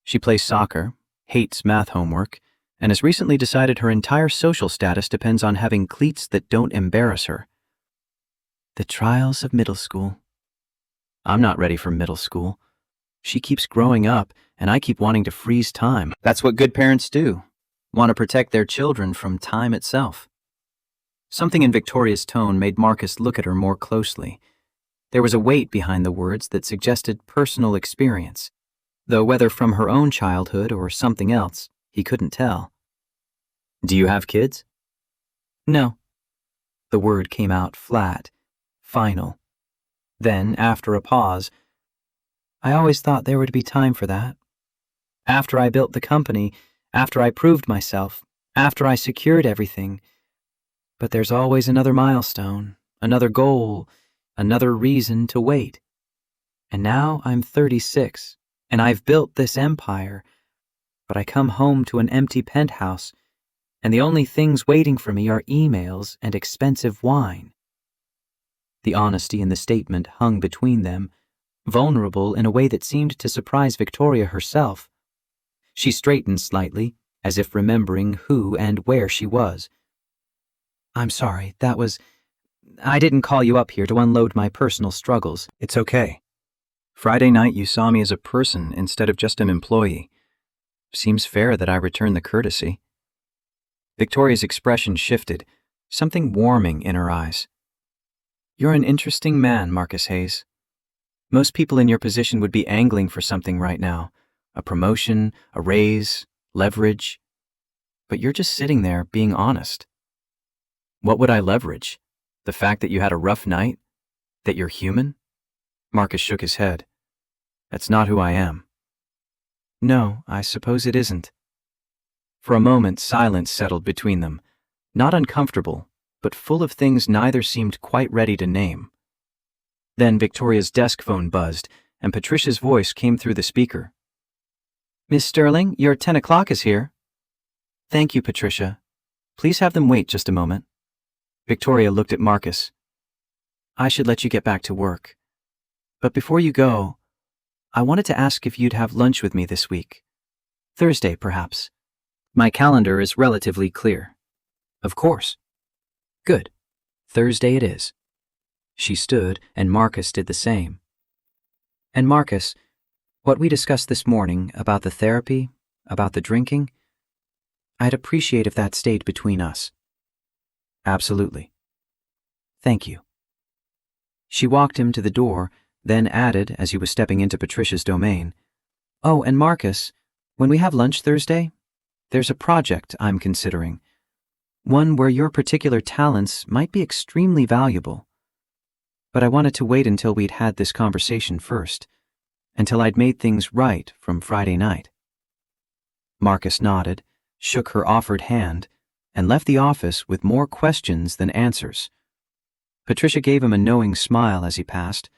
She plays soccer, hates math homework, and has recently decided her entire social status depends on having cleats that don't embarrass her. The trials of middle school. I'm not ready for middle school. She keeps growing up, and I keep wanting to freeze time. That's what good parents do. Want to protect their children from time itself. Something in Victoria's tone made Marcus look at her more closely. There was a weight behind the words that suggested personal experience, though whether from her own childhood or something else, he couldn't tell. Do you have kids? No. The word came out flat, final. Then, after a pause, I always thought there would be time for that. After I built the company, after I proved myself, after I secured everything. But there's always another milestone, another goal, another reason to wait. And now I'm 36, and I've built this empire, but I come home to an empty penthouse, and the only things waiting for me are emails and expensive wine. The honesty in the statement hung between them, vulnerable in a way that seemed to surprise Victoria herself. She straightened slightly, as if remembering who and where she was. I'm sorry, I didn't call you up here to unload my personal struggles. It's okay. Friday night you saw me as a person instead of just an employee. Seems fair that I return the courtesy. Victoria's expression shifted, something warming in her eyes. You're an interesting man, Marcus Hayes. Most people in your position would be angling for something right now. A promotion, a raise, leverage. But you're just sitting there being honest. What would I leverage? The fact that you had a rough night? That you're human? Marcus shook his head. That's not who I am. No, I suppose it isn't. For a moment, silence settled between them. Not uncomfortable, but full of things neither seemed quite ready to name. Then Victoria's desk phone buzzed, and Patricia's voice came through the speaker. Miss Sterling, your 10 o'clock is here. Thank you, Patricia. Please have them wait just a moment. Victoria looked at Marcus. I should let you get back to work. But before you go, I wanted to ask if you'd have lunch with me this week. Thursday, perhaps. My calendar is relatively clear. Of course. Good. Thursday it is. She stood, and Marcus did the same. And Marcus, what we discussed this morning about the therapy, about the drinking, I'd appreciate if that stayed between us. Absolutely. Thank you. She walked him to the door, then added, as he was stepping into Patricia's domain, Oh, and Marcus, when we have lunch Thursday, there's a project I'm considering. One where your particular talents might be extremely valuable. But I wanted to wait until we'd had this conversation first, until I'd made things right from Friday night. Marcus nodded, shook her offered hand, and left the office with more questions than answers. Patricia gave him a knowing smile as he passed,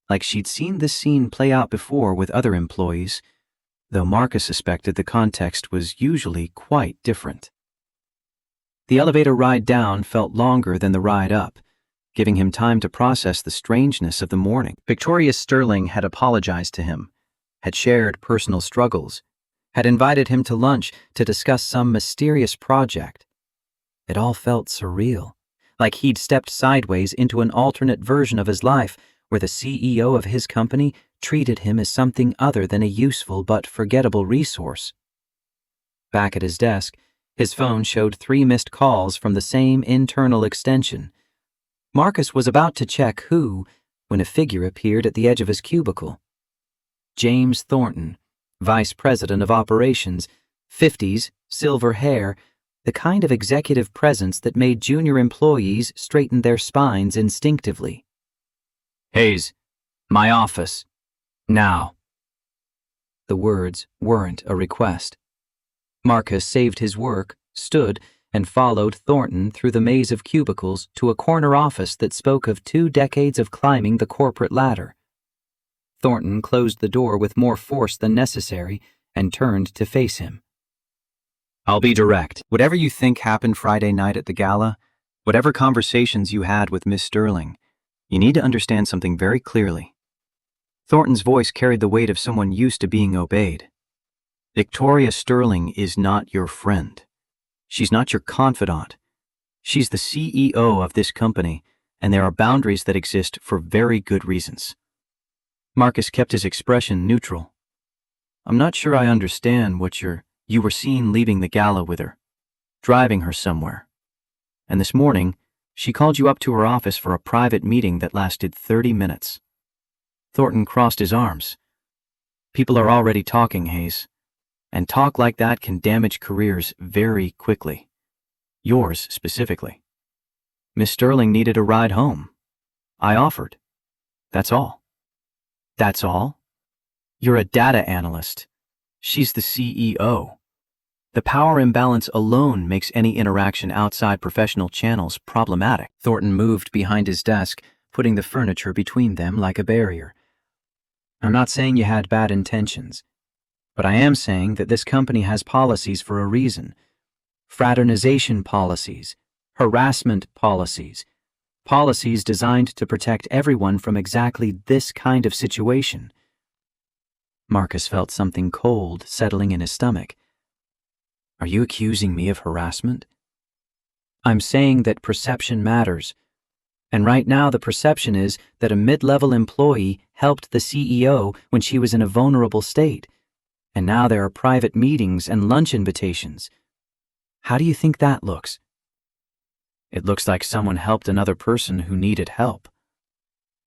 like she'd seen this scene play out before with other employees, though Marcus suspected the context was usually quite different. The elevator ride down felt longer than the ride up, giving him time to process the strangeness of the morning. Victoria Sterling had apologized to him, had shared personal struggles, had invited him to lunch to discuss some mysterious project. It all felt surreal, like he'd stepped sideways into an alternate version of his life where the CEO of his company treated him as something other than a useful but forgettable resource. Back at his desk, his phone showed 3 missed calls from the same internal extension. Marcus was about to check who when a figure appeared at the edge of his cubicle. James Thornton, Vice President of Operations, 50s, silver hair, the kind of executive presence that made junior employees straighten their spines instinctively. Hayes, my office. Now. The words weren't a request. Marcus saved his work, stood, and followed Thornton through the maze of cubicles to a corner office that spoke of 2 decades of climbing the corporate ladder. Thornton closed the door with more force than necessary and turned to face him. I'll be direct. Whatever you think happened Friday night at the gala, whatever conversations you had with Miss Sterling, you need to understand something very clearly. Thornton's voice carried the weight of someone used to being obeyed. Victoria Sterling is not your friend. She's not your confidant. She's the CEO of this company, and there are boundaries that exist for very good reasons. Marcus kept his expression neutral. I'm not sure I understand what you were seen leaving the gala with her, driving her somewhere. And this morning, she called you up to her office for a private meeting that lasted 30 minutes. Thornton crossed his arms. People are already talking, Hayes. And talk like that can damage careers very quickly. Yours specifically. Miss Sterling needed a ride home. I offered. That's all. That's all? You're a data analyst. She's the CEO. The power imbalance alone makes any interaction outside professional channels problematic. Thornton moved behind his desk, putting the furniture between them like a barrier. I'm not saying you had bad intentions, but I am saying that this company has policies for a reason. Fraternization policies, harassment policies, policies designed to protect everyone from exactly this kind of situation. Marcus felt something cold settling in his stomach. Are you accusing me of harassment? I'm saying that perception matters. And right now the perception is that a mid-level employee helped the CEO when she was in a vulnerable state. And now there are private meetings and lunch invitations. How do you think that looks? It looks like someone helped another person who needed help.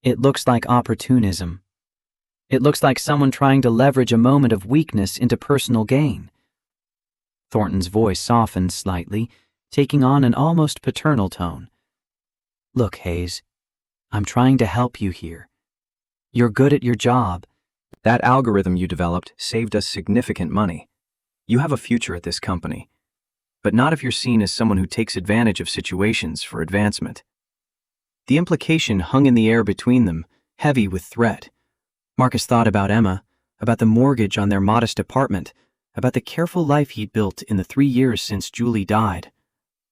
It looks like opportunism, It looks like someone trying to leverage a moment of weakness into personal gain. Thornton's voice softened slightly, taking on an almost paternal tone. Look, Hayes, I'm trying to help you here. You're good at your job. That algorithm you developed saved us significant money. You have a future at this company, but not if you're seen as someone who takes advantage of situations for advancement. The implication hung in the air between them, heavy with threat. Marcus thought about Emma, about the mortgage on their modest apartment, about the careful life he'd built in the 3 years since Julie died,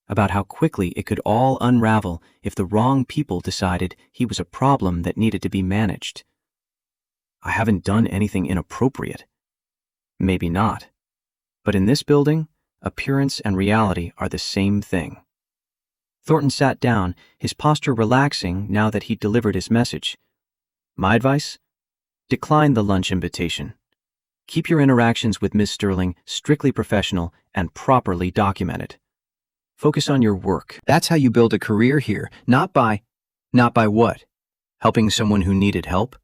about how quickly it could all unravel if the wrong people decided he was a problem that needed to be managed. I haven't done anything inappropriate. Maybe not. But in this building, appearance and reality are the same thing. Thornton sat down, his posture relaxing now that he'd delivered his message. My advice? Decline the lunch invitation. Keep your interactions with Miss Sterling strictly professional and properly documented. Focus on your work. That's how you build a career here, not by what? Helping someone who needed help?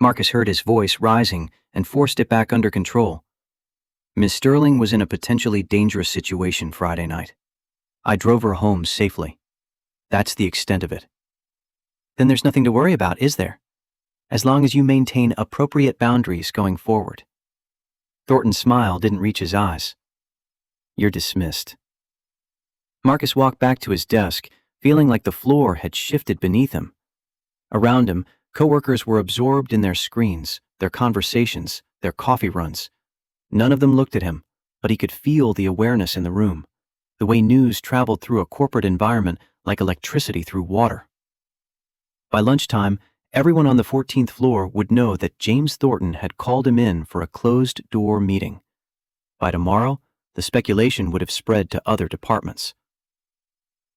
Marcus heard his voice rising and forced it back under control. Miss Sterling was in a potentially dangerous situation Friday night. I drove her home safely. That's the extent of it. Then there's nothing to worry about, is there? As long as you maintain appropriate boundaries going forward. Thornton's smile didn't reach his eyes. You're dismissed. Marcus walked back to his desk, feeling like the floor had shifted beneath him. Around him, coworkers were absorbed in their screens, their conversations, their coffee runs. None of them looked at him, but he could feel the awareness in the room, the way news traveled through a corporate environment like electricity through water. By lunchtime, everyone on the 14th floor would know that James Thornton had called him in for a closed-door meeting. By tomorrow, the speculation would have spread to other departments.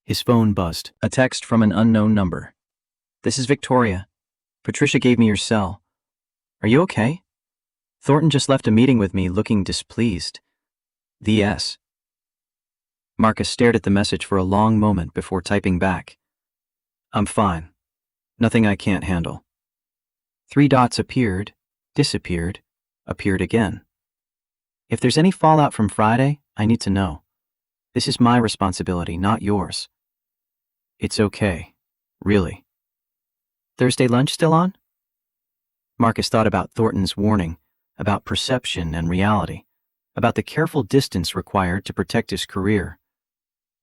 His phone buzzed. A text from an unknown number. This is Victoria. Patricia gave me your cell. Are you okay? Thornton just left a meeting with me looking displeased. V.S. Marcus stared at the message for a long moment before typing back. I'm fine. Nothing I can't handle. 3 dots appeared, disappeared, appeared again. If there's any fallout from Friday, I need to know. This is my responsibility, not yours. It's okay. Really. Thursday lunch still on? Marcus thought about Thornton's warning, about perception and reality, about the careful distance required to protect his career.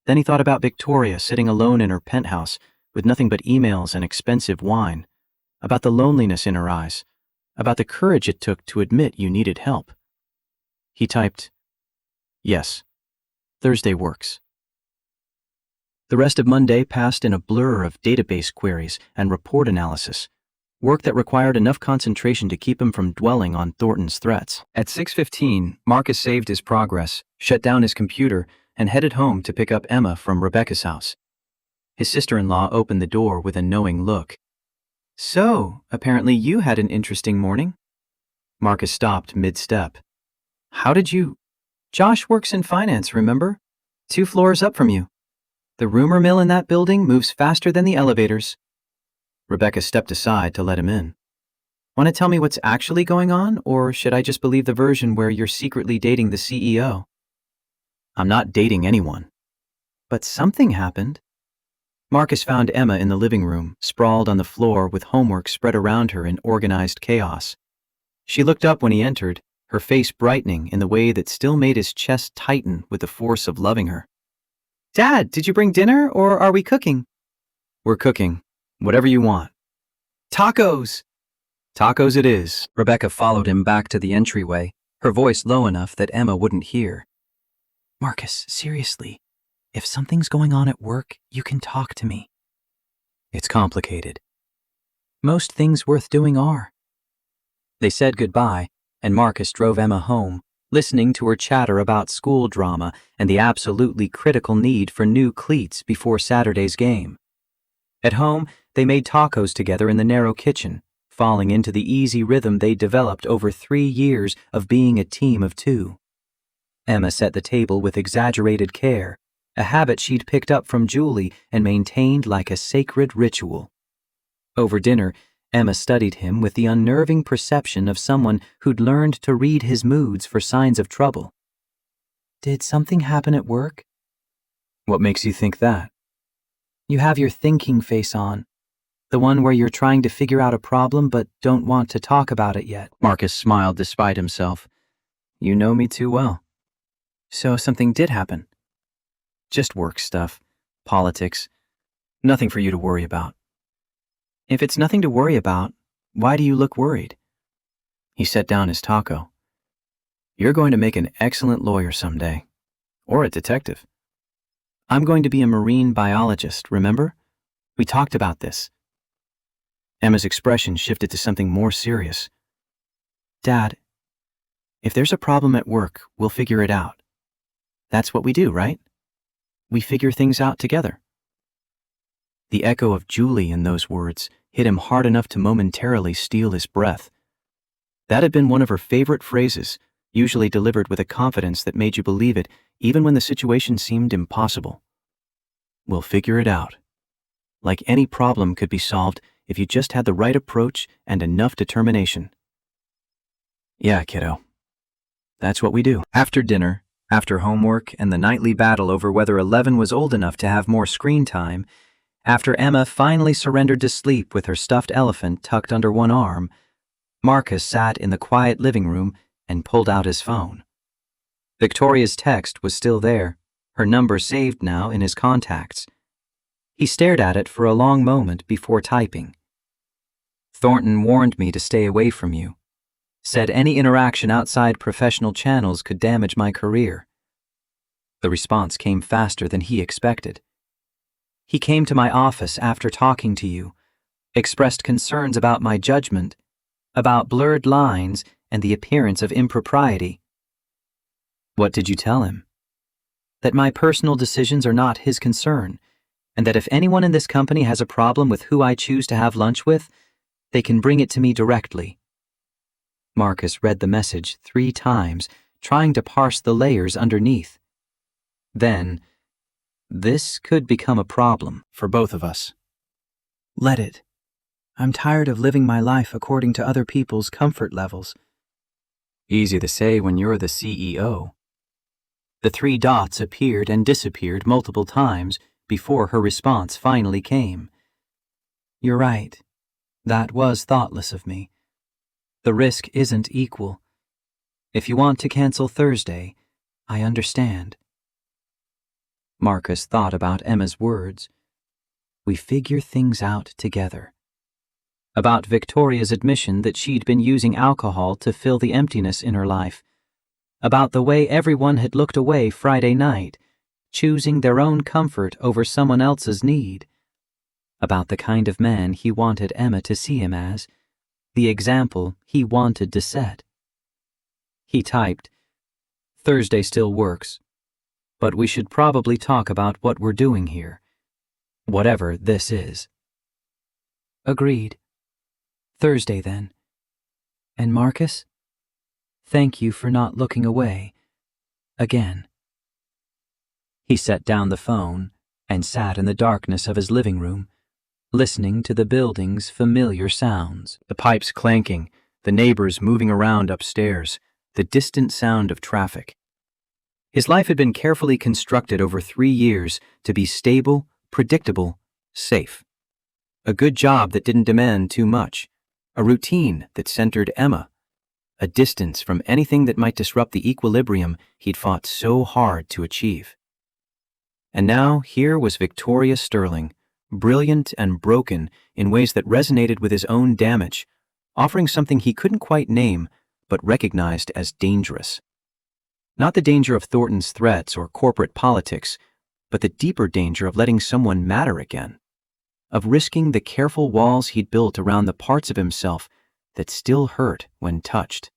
Then he thought about Victoria sitting alone in her penthouse with nothing but emails and expensive wine, about the loneliness in her eyes, about the courage it took to admit you needed help. He typed, yes, Thursday works. The rest of Monday passed in a blur of database queries and report analysis, work that required enough concentration to keep him from dwelling on Thornton's threats. At 6:15, Marcus saved his progress, shut down his computer, and headed home to pick up Emma from Rebecca's house. His sister-in-law opened the door with a knowing look. So, apparently you had an interesting morning? Marcus stopped mid-step. How did you? Josh works in finance, remember? 2 floors up from you. The rumor mill in that building moves faster than the elevators. Rebecca stepped aside to let him in. Want to tell me what's actually going on, or should I just believe the version where you're secretly dating the CEO? I'm not dating anyone. But something happened. Marcus found Emma in the living room, sprawled on the floor with homework spread around her in organized chaos. She looked up when he entered, her face brightening in the way that still made his chest tighten with the force of loving her. Dad, did you bring dinner, or are we cooking? We're cooking. Whatever you want. Tacos! Tacos it is. Rebecca followed him back to the entryway, her voice low enough that Emma wouldn't hear. Marcus, seriously, if something's going on at work, you can talk to me. It's complicated. Most things worth doing are. They said goodbye, and Marcus drove Emma home, listening to her chatter about school drama and the absolutely critical need for new cleats before Saturday's game. At home, they made tacos together in the narrow kitchen, falling into the easy rhythm they developed over 3 years of being a team of 2. Emma set the table with exaggerated care, a habit she'd picked up from Julie and maintained like a sacred ritual. Over dinner, Emma studied him with the unnerving perception of someone who'd learned to read his moods for signs of trouble. "Did something happen at work?" "What makes you think that?" "You have your thinking face on. The one where you're trying to figure out a problem but don't want to talk about it yet." Marcus smiled despite himself. "You know me too well." "So something did happen?" "Just work stuff. Politics. Nothing for you to worry about." "If it's nothing to worry about, why do you look worried?" He set down his taco. "You're going to make an excellent lawyer someday. Or a detective." "I'm going to be a marine biologist, remember? We talked about this." Emma's expression shifted to something more serious. "Dad, if there's a problem at work, we'll figure it out. That's what we do, right? We figure things out together." The echo of Julie in those words hit him hard enough to momentarily steal his breath. That had been one of her favorite phrases, usually delivered with a confidence that made you believe it even when the situation seemed impossible. "We'll figure it out." Like any problem could be solved if you just had the right approach and enough determination. "Yeah, kiddo. That's what we do." After dinner, after homework and the nightly battle over whether 11 was old enough to have more screen time, after Emma finally surrendered to sleep with her stuffed elephant tucked under one arm, Marcus sat in the quiet living room and pulled out his phone. Victoria's text was still there, her number saved now in his contacts. He stared at it for a long moment before typing. "Thornton warned me to stay away from you. Said any interaction outside professional channels could damage my career." The response came faster than he expected. "He came to my office after talking to you, expressed concerns about my judgment, about blurred lines and the appearance of impropriety." "What did you tell him?" "That my personal decisions are not his concern, and that if anyone in this company has a problem with who I choose to have lunch with, they can bring it to me directly." Marcus read the message 3 times, trying to parse the layers underneath. Then, "This could become a problem for both of us." "Let it. I'm tired of living my life according to other people's comfort levels." Easy to say when you're the CEO. The 3 dots appeared and disappeared multiple times before her response finally came. "You're right. That was thoughtless of me. The risk isn't equal. If you want to cancel Thursday, I understand." Marcus thought about Emma's words. "We figure things out together." About Victoria's admission that she'd been using alcohol to fill the emptiness in her life. About the way everyone had looked away Friday night, choosing their own comfort over someone else's need. About the kind of man he wanted Emma to see him as, the example he wanted to set. He typed, "Thursday still works, but we should probably talk about what we're doing here. Whatever this is." "Agreed. Thursday then. And Marcus, thank you for not looking away. Again." He set down the phone and sat in the darkness of his living room, listening to the building's familiar sounds. The pipes clanking, the neighbors moving around upstairs, the distant sound of traffic. His life had been carefully constructed over 3 years to be stable, predictable, safe. A good job that didn't demand too much. A routine that centered Emma. A distance from anything that might disrupt the equilibrium he'd fought so hard to achieve. And now here was Victoria Sterling, brilliant and broken in ways that resonated with his own damage, offering something he couldn't quite name, but recognized as dangerous. Not the danger of Thornton's threats or corporate politics, but the deeper danger of letting someone matter again. Of risking the careful walls he'd built around the parts of himself that still hurt when touched.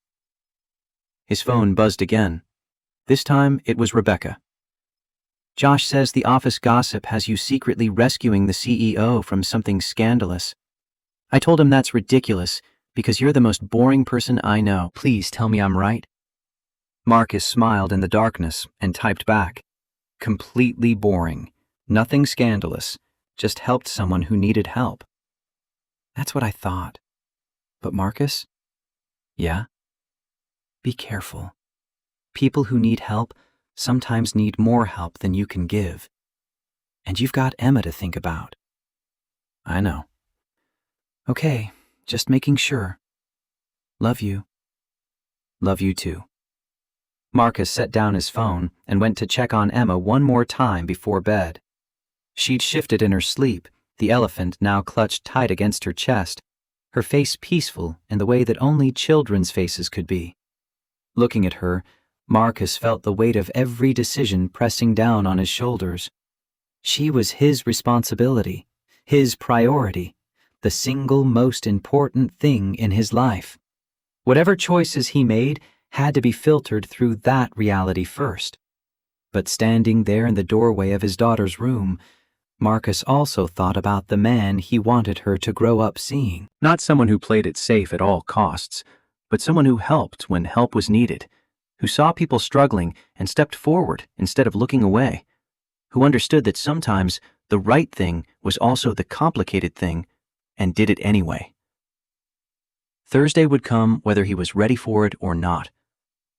His phone buzzed again. This time it was Rebecca. "Josh says the office gossip has you secretly rescuing the CEO from something scandalous. I told him that's ridiculous because you're the most boring person I know. Please tell me I'm right." Marcus smiled in the darkness and typed back, "Completely boring. Nothing scandalous. Just helped someone who needed help." "That's what I thought." But Marcus? Yeah? Be careful. People who need help sometimes need more help than you can give. And you've got Emma to think about. I know. Okay, just making sure. Love you. Love you too. Marcus set down his phone and went to check on Emma one more time before bed. She'd shifted in her sleep, the elephant now clutched tight against her chest, her face peaceful in the way that only children's faces could be. Looking at her, Marcus felt the weight of every decision pressing down on his shoulders. She was his responsibility, his priority, the single most important thing in his life. Whatever choices he made had to be filtered through that reality first. But standing there in the doorway of his daughter's room, Marcus also thought about the man he wanted her to grow up seeing. Not someone who played it safe at all costs, but someone who helped when help was needed, who saw people struggling and stepped forward instead of looking away, who understood that sometimes the right thing was also the complicated thing and did it anyway. Thursday would come whether he was ready for it or not,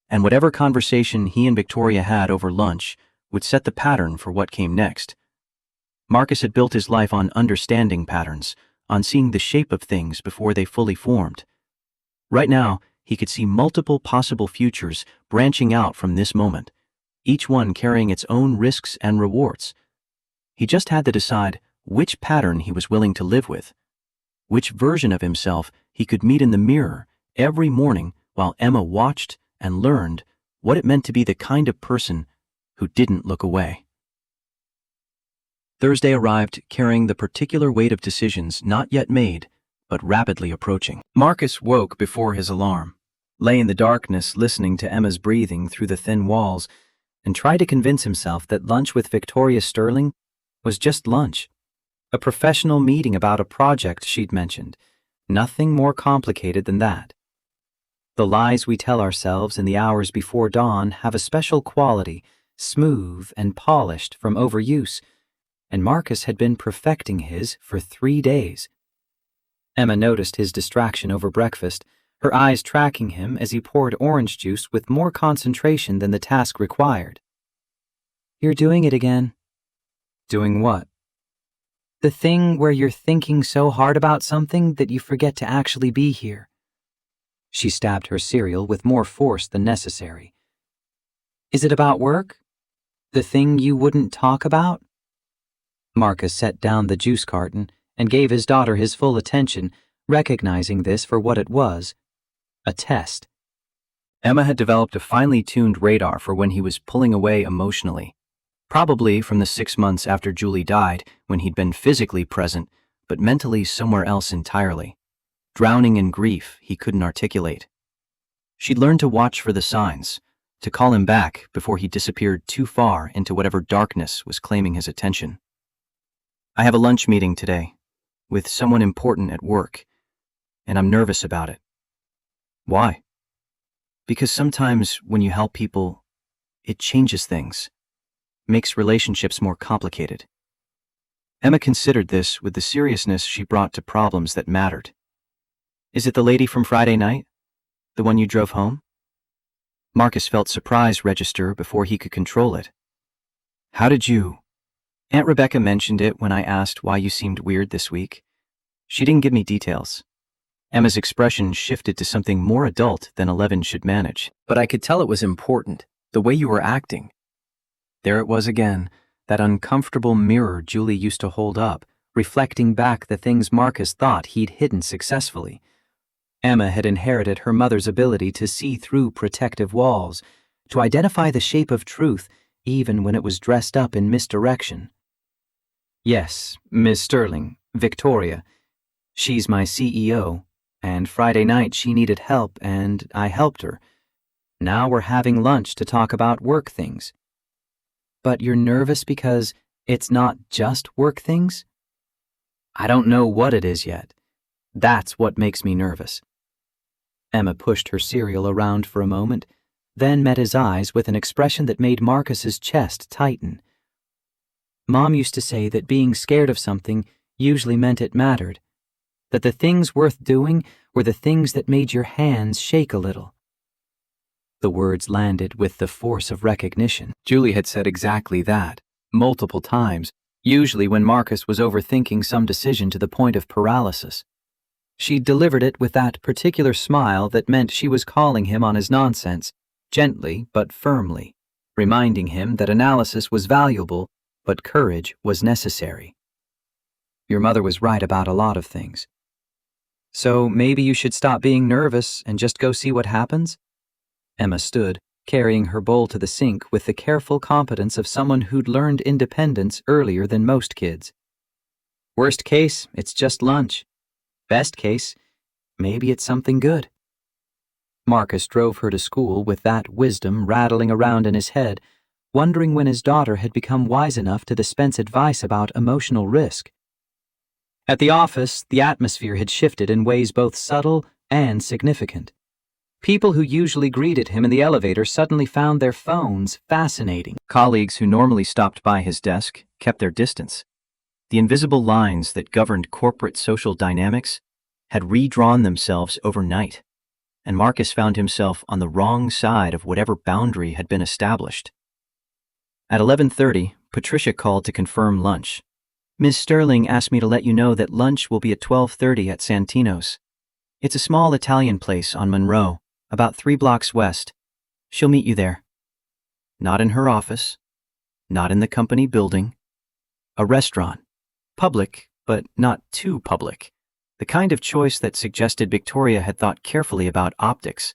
and whatever conversation he and Victoria had over lunch would set the pattern for what came next. Marcus had built his life on understanding patterns, on seeing the shape of things before they fully formed. Right now, he could see multiple possible futures branching out from this moment, each one carrying its own risks and rewards. He just had to decide which pattern he was willing to live with, which version of himself he could meet in the mirror every morning while Emma watched and learned what it meant to be the kind of person who didn't look away. Thursday arrived carrying the particular weight of decisions not yet made, but rapidly approaching. Marcus woke before his alarm, lay in the darkness listening to Emma's breathing through the thin walls, and tried to convince himself that lunch with Victoria Sterling was just lunch, a professional meeting about a project she'd mentioned, nothing more complicated than that. The lies we tell ourselves in the hours before dawn have a special quality, smooth and polished from overuse, and Marcus had been perfecting his for 3 days. Emma noticed his distraction over breakfast, her eyes tracking him as he poured orange juice with more concentration than the task required. You're doing it again. Doing what? The thing where you're thinking so hard about something that you forget to actually be here. She stabbed her cereal with more force than necessary. Is it about work? The thing you wouldn't talk about? Marcus set down the juice carton and gave his daughter his full attention, recognizing this for what it was, a test. Emma had developed a finely tuned radar for when he was pulling away emotionally, probably from the 6 months after Julie died when he'd been physically present, but mentally somewhere else entirely, drowning in grief he couldn't articulate. She'd learned to watch for the signs, to call him back before he disappeared too far into whatever darkness was claiming his attention. I have a lunch meeting today, with someone important at work, and I'm nervous about it. Why? Because sometimes when you help people, it changes things, makes relationships more complicated. Emma considered this with the seriousness she brought to problems that mattered. Is it the lady from Friday night? The one you drove home? Marcus felt surprise register before he could control it. How did you? Aunt Rebecca mentioned it when I asked why you seemed weird this week. She didn't give me details. Emma's expression shifted to something more adult than 11 should manage, but I could tell it was important, the way you were acting. There it was again, that uncomfortable mirror Julie used to hold up, reflecting back the things Marcus thought he'd hidden successfully. Emma had inherited her mother's ability to see through protective walls, to identify the shape of truth even when it was dressed up in misdirection. Yes, Miss Sterling, Victoria. She's my CEO, and Friday night she needed help and I helped her. Now we're having lunch to talk about work things. But you're nervous because it's not just work things? I don't know what it is yet. That's what makes me nervous. Emma pushed her cereal around for a moment, then met his eyes with an expression that made Marcus's chest tighten. Mom used to say that being scared of something usually meant it mattered. that the things worth doing were the things that made your hands shake a little. The words landed with the force of recognition. Julie had said exactly that, multiple times, usually when Marcus was overthinking some decision to the point of paralysis. She delivered it with that particular smile that meant she was calling him on his nonsense, gently but firmly, reminding him that analysis was valuable, but courage was necessary. Your mother was right about a lot of things. So maybe you should stop being nervous and just go see what happens? Emma stood, carrying her bowl to the sink with the careful competence of someone who'd learned independence earlier than most kids. Worst case, it's just lunch. Best case, maybe it's something good. Marcus drove her to school with that wisdom rattling around in his head, wondering when his daughter had become wise enough to dispense advice about emotional risk. At the office, the atmosphere had shifted in ways both subtle and significant. People who usually greeted him in the elevator suddenly found their phones fascinating. Colleagues who normally stopped by his desk kept their distance. The invisible lines that governed corporate social dynamics had redrawn themselves overnight, and Marcus found himself on the wrong side of whatever boundary had been established. At 11:30, Patricia called to confirm lunch. Ms. Sterling asked me to let you know that lunch will be at 12:30 at Santino's. It's a small Italian place on Monroe, about 3 blocks west. She'll meet you there. Not in her office, not in the company building. A restaurant. Public, but not too public. The kind of choice that suggested Victoria had thought carefully about optics.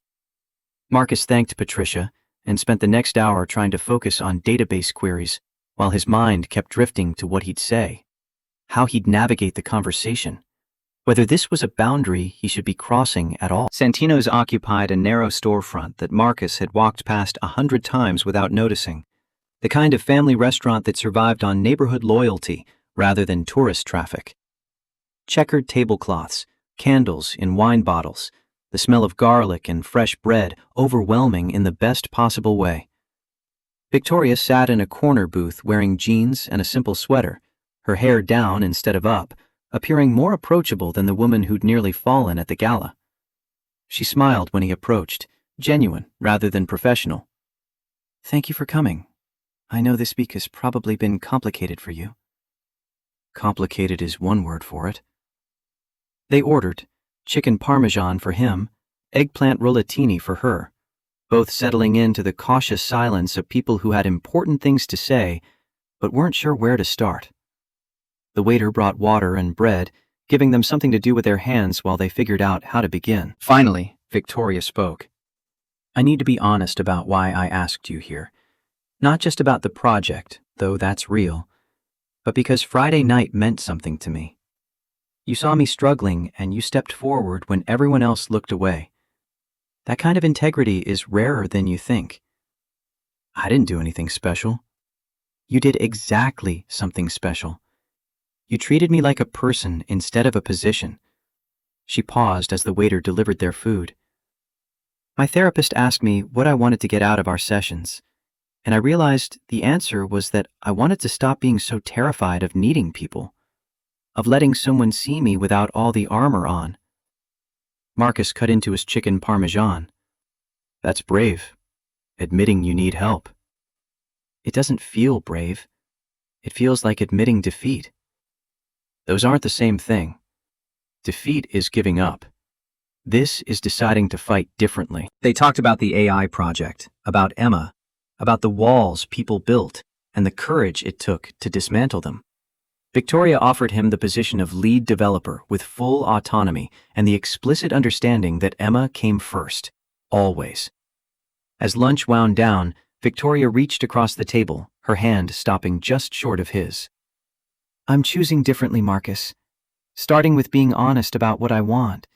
Marcus thanked Patricia and spent the next hour trying to focus on database queries while his mind kept drifting to what he'd say, how he'd navigate the conversation, whether this was a boundary he should be crossing at all. Santino's occupied a narrow storefront that Marcus had walked past 100 times without noticing, the kind of family restaurant that survived on neighborhood loyalty rather than tourist traffic. Checkered tablecloths, candles in wine bottles, the smell of garlic and fresh bread overwhelming in the best possible way. Victoria sat in a corner booth wearing jeans and a simple sweater, her hair down instead of up, appearing more approachable than the woman who'd nearly fallen at the gala. She smiled when he approached, genuine rather than professional. Thank you for coming. I know this week has probably been complicated for you. Complicated is one word for it. They ordered chicken parmesan for him, eggplant rollatini for her, both settling into the cautious silence of people who had important things to say, but weren't sure where to start. The waiter brought water and bread, giving them something to do with their hands while they figured out how to begin. Finally, Victoria spoke. I need to be honest about why I asked you here. Not just about the project, though that's real, but because Friday night meant something to me. You saw me struggling and you stepped forward when everyone else looked away. That kind of integrity is rarer than you think. I didn't do anything special. You did exactly something special. You treated me like a person instead of a position. She paused as the waiter delivered their food. My therapist asked me what I wanted to get out of our sessions, and I realized the answer was that I wanted to stop being so terrified of needing people, of letting someone see me without all the armor on. Marcus cut into his chicken parmesan. That's brave, admitting you need help. It doesn't feel brave. It feels like admitting defeat. Those aren't the same thing. Defeat is giving up. This is deciding to fight differently. They talked about the AI project, about Emma, about the walls people built, and the courage it took to dismantle them. Victoria offered him the position of lead developer with full autonomy and the explicit understanding that Emma came first, always. As lunch wound down, Victoria reached across the table, her hand stopping just short of his. I'm choosing differently, Marcus, starting with being honest about what I want,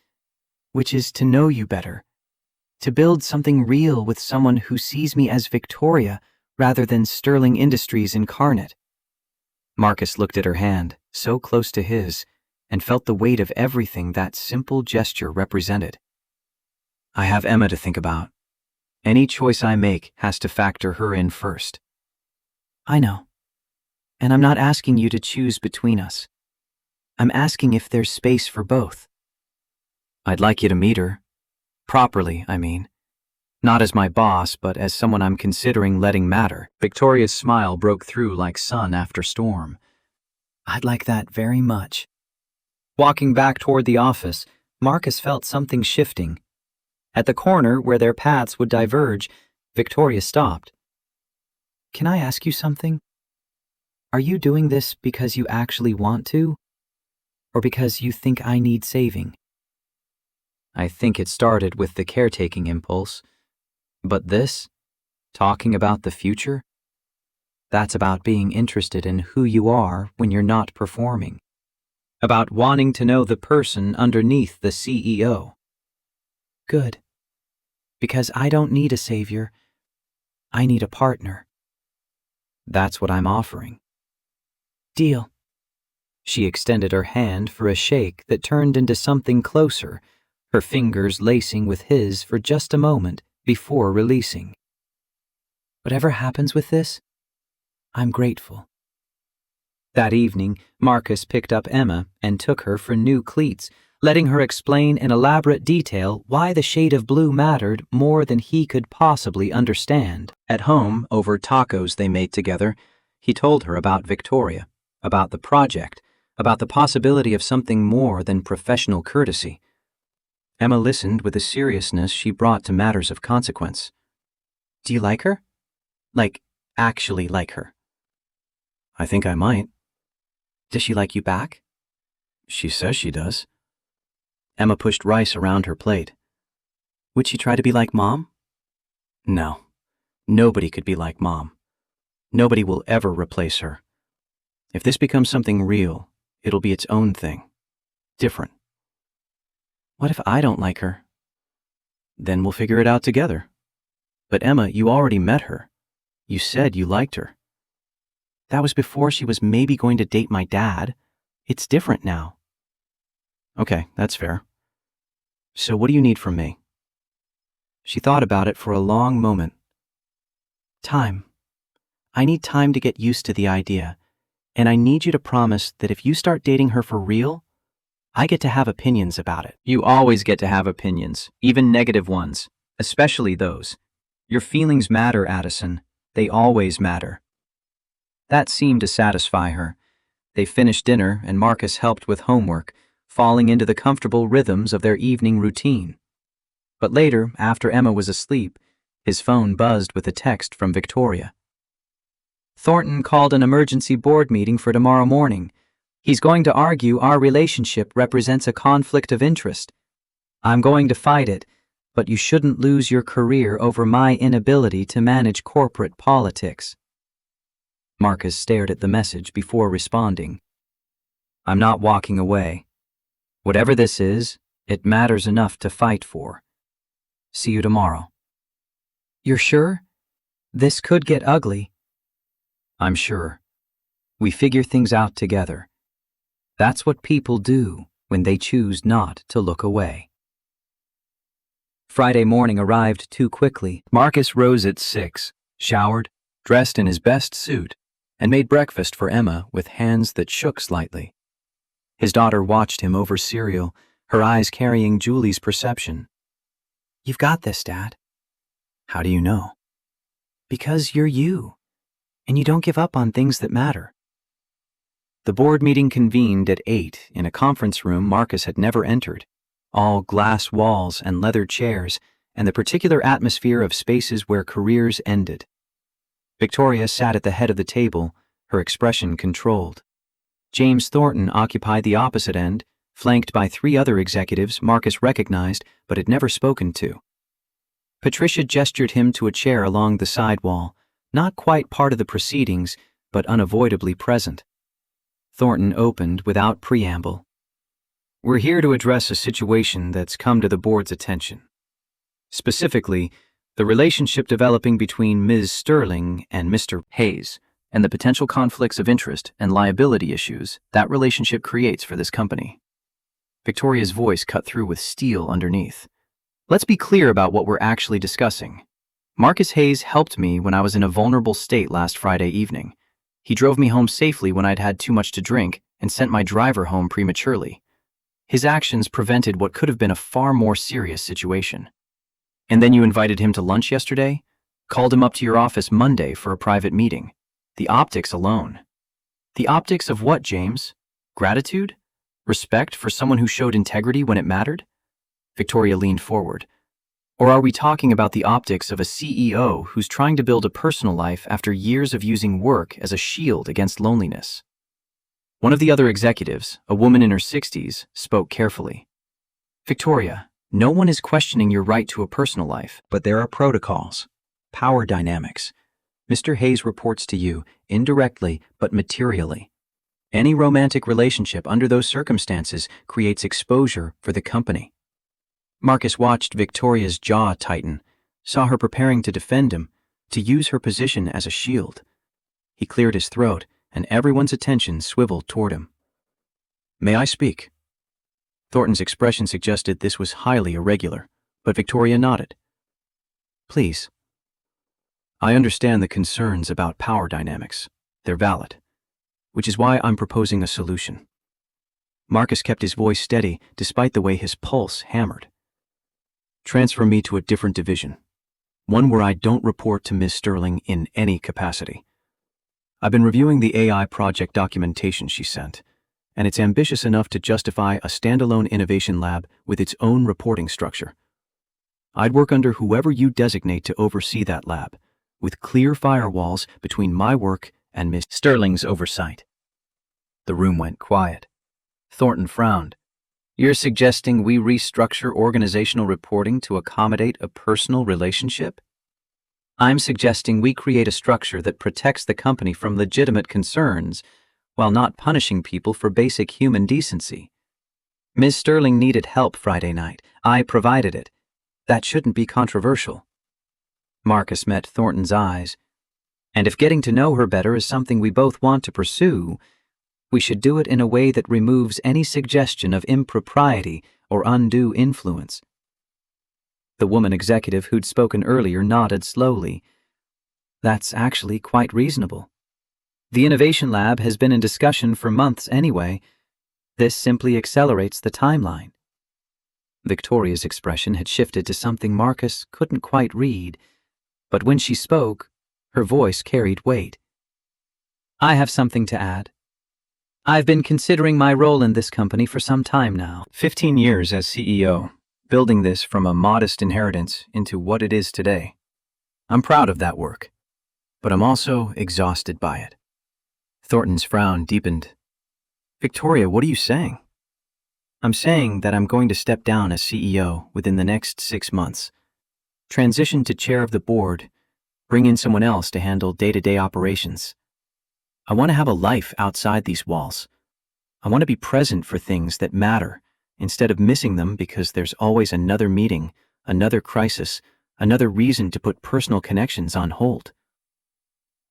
which is to know you better, to build something real with someone who sees me as Victoria rather than Sterling Industries incarnate. Marcus looked at her hand, so close to his, and felt the weight of everything that simple gesture represented. I have Emma to think about. Any choice I make has to factor her in first. I know. And I'm not asking you to choose between us. I'm asking if there's space for both. I'd like you to meet her. Properly, I mean. Not as my boss, but as someone I'm considering letting matter. Victoria's smile broke through like sun after storm. I'd like that very much. Walking back toward the office, Marcus felt something shifting. At the corner where their paths would diverge, Victoria stopped. Can I ask you something? Are you doing this because you actually want to? Or because you think I need saving? I think it started with the caretaking impulse. But this, talking about the future, that's about being interested in who you are when you're not performing. About wanting to know the person underneath the CEO. Good. Because I don't need a savior. I need a partner. That's what I'm offering. Deal. She extended her hand for a shake that turned into something closer, her fingers lacing with his for just a moment before releasing. Whatever happens with this, I'm grateful. That evening, Marcus picked up Emma and took her for new cleats, letting her explain in elaborate detail why the shade of blue mattered more than he could possibly understand. At home, over tacos they made together, he told her about Victoria, about the project, about the possibility of something more than professional courtesy. Emma listened with a seriousness she brought to matters of consequence. Do you like her? Like, actually like her? I think I might. Does she like you back? She says she does. Emma pushed rice around her plate. Would she try to be like Mom? No. Nobody could be like Mom. Nobody will ever replace her. If this becomes something real, it'll be its own thing. Different. What if I don't like her? Then we'll figure it out together. But Emma, you already met her. You said you liked her. That was before she was maybe going to date my dad. It's different now. Okay, that's fair. So what do you need from me? She thought about it for a long moment. Time. I need time to get used to the idea, and I need you to promise that if you start dating her for real, I get to have opinions about it. You always get to have opinions, even negative ones, especially those. Your feelings matter, Addison. They always matter. That seemed to satisfy her. They finished dinner, and Marcus helped with homework, falling into the comfortable rhythms of their evening routine. But later, after Emma was asleep, his phone buzzed with a text from Victoria. Thornton called an emergency board meeting for tomorrow morning. He's going to argue our relationship represents a conflict of interest. I'm going to fight it, but you shouldn't lose your career over my inability to manage corporate politics. Marcus stared at the message before responding. I'm not walking away. Whatever this is, it matters enough to fight for. See you tomorrow. You're sure? This could get ugly. I'm sure. We figure things out together. That's what people do when they choose not to look away. Friday morning arrived too quickly. Marcus rose at 6, showered, dressed in his best suit, and made breakfast for Emma with hands that shook slightly. His daughter watched him over cereal, her eyes carrying Julie's perception. You've got this, Dad. How do you know? Because you're you, and you don't give up on things that matter. The board meeting convened at 8 in a conference room Marcus had never entered, all glass walls and leather chairs, and the particular atmosphere of spaces where careers ended. Victoria sat at the head of the table, her expression controlled. James Thornton occupied the opposite end, flanked by 3 other executives Marcus recognized but had never spoken to. Patricia gestured him to a chair along the side wall, not quite part of the proceedings, but unavoidably present. Thornton opened without preamble. We're here to address a situation that's come to the board's attention. Specifically, the relationship developing between Ms. Sterling and Mr. Hayes, and the potential conflicts of interest and liability issues that relationship creates for this company. Victoria's voice cut through with steel underneath. Let's be clear about what we're actually discussing. Marcus Hayes helped me when I was in a vulnerable state last Friday evening. He drove me home safely when I'd had too much to drink and sent my driver home prematurely. His actions prevented what could have been a far more serious situation. And then you invited him to lunch yesterday? Called him up to your office Monday for a private meeting. The optics alone. The optics of what, James? Gratitude? Respect for someone who showed integrity when it mattered? Victoria leaned forward. Or are we talking about the optics of a CEO who's trying to build a personal life after years of using work as a shield against loneliness? One of the other executives, a woman in her 60s, spoke carefully. Victoria, no one is questioning your right to a personal life, but there are protocols, power dynamics. Mr. Hayes reports to you, indirectly but materially. Any romantic relationship under those circumstances creates exposure for the company. Marcus watched Victoria's jaw tighten, saw her preparing to defend him, to use her position as a shield. He cleared his throat, and everyone's attention swiveled toward him. May I speak? Thornton's expression suggested this was highly irregular, but Victoria nodded. Please. I understand the concerns about power dynamics. They're valid, which is why I'm proposing a solution. Marcus kept his voice steady despite the way his pulse hammered. Transfer me to a different division, one where I don't report to Ms. Sterling in any capacity. I've been reviewing the AI project documentation she sent, and it's ambitious enough to justify a standalone innovation lab with its own reporting structure. I'd work under whoever you designate to oversee that lab, with clear firewalls between my work and Ms. Sterling's oversight. The room went quiet. Thornton frowned. You're suggesting we restructure organizational reporting to accommodate a personal relationship? I'm suggesting we create a structure that protects the company from legitimate concerns while not punishing people for basic human decency. Ms. Sterling needed help Friday night. I provided it. That shouldn't be controversial. Marcus met Thornton's eyes. And if getting to know her better is something we both want to pursue, we should do it in a way that removes any suggestion of impropriety or undue influence. The woman executive who'd spoken earlier nodded slowly. That's actually quite reasonable. The Innovation Lab has been in discussion for months anyway. This simply accelerates the timeline. Victoria's expression had shifted to something Marcus couldn't quite read, but when she spoke, her voice carried weight. I have something to add. I've been considering my role in this company for some time now. 15 years as CEO, building this from a modest inheritance into what it is today. I'm proud of that work, but I'm also exhausted by it. Thornton's frown deepened. Victoria, what are you saying? I'm saying that I'm going to step down as CEO within the next 6 months, transition to chair of the board, bring in someone else to handle day-to-day operations. I want to have a life outside these walls. I want to be present for things that matter instead of missing them because there's always another meeting, another crisis, another reason to put personal connections on hold.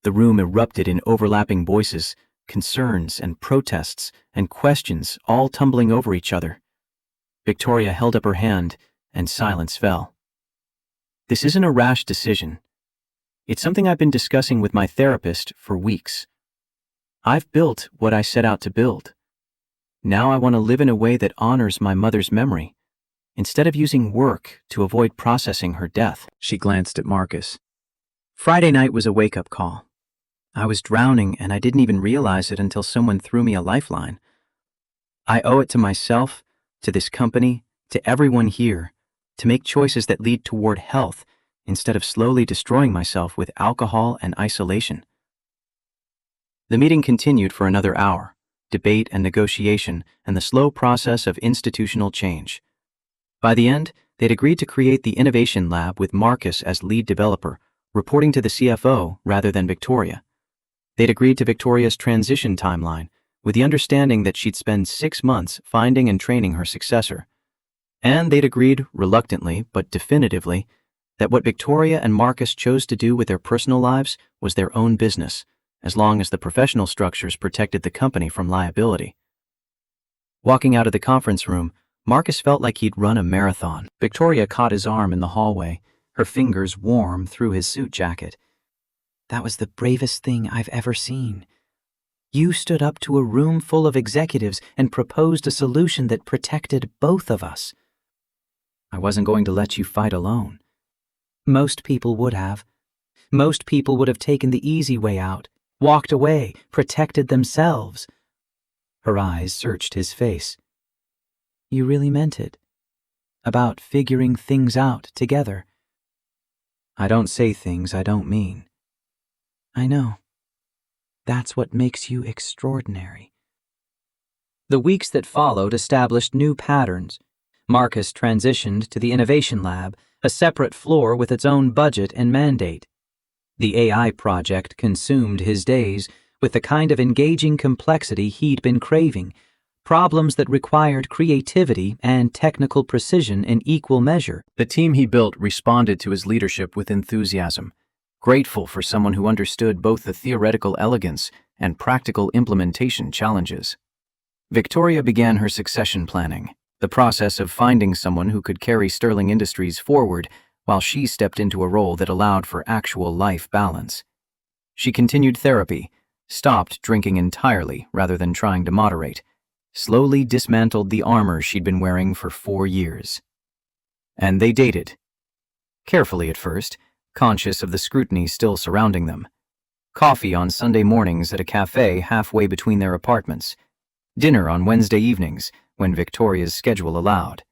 The room erupted in overlapping voices, concerns and protests and questions all tumbling over each other. Victoria held up her hand and silence fell. This isn't a rash decision. It's something I've been discussing with my therapist for weeks. I've built what I set out to build. Now I want to live in a way that honors my mother's memory, instead of using work to avoid processing her death. She glanced at Marcus. Friday night was a wake-up call. I was drowning and I didn't even realize it until someone threw me a lifeline. I owe it to myself, to this company, to everyone here, to make choices that lead toward health instead of slowly destroying myself with alcohol and isolation. The meeting continued for another hour, debate and negotiation and the slow process of institutional change. By the end, they'd agreed to create the Innovation Lab with Marcus as lead developer, reporting to the CFO rather than Victoria. They'd agreed to Victoria's transition timeline, with the understanding that she'd spend 6 months finding and training her successor. And they'd agreed, reluctantly but definitively, that what Victoria and Marcus chose to do with their personal lives was their own business, as long as the professional structures protected the company from liability. Walking out of the conference room, Marcus felt like he'd run a marathon. Victoria caught his arm in the hallway, her fingers warm through his suit jacket. That was the bravest thing I've ever seen. You stood up to a room full of executives and proposed a solution that protected both of us. I wasn't going to let you fight alone. Most people would have. Most people would have taken the easy way out, walked away, protected themselves. Her eyes searched his face. You really meant it? About figuring things out together? I don't say things I don't mean. I know. That's what makes you extraordinary. The weeks that followed established new patterns. Marcus transitioned to the Innovation Lab, a separate floor with its own budget and mandate. The AI project consumed his days with the kind of engaging complexity he'd been craving, problems that required creativity and technical precision in equal measure. The team he built responded to his leadership with enthusiasm, grateful for someone who understood both the theoretical elegance and practical implementation challenges. Victoria began her succession planning, the process of finding someone who could carry Sterling Industries forward while she stepped into a role that allowed for actual life balance. She continued therapy, stopped drinking entirely rather than trying to moderate, slowly dismantled the armor she'd been wearing for 4 years. And they dated. Carefully at first, conscious of the scrutiny still surrounding them. Coffee on Sunday mornings at a cafe halfway between their apartments. Dinner on Wednesday evenings, when Victoria's schedule allowed.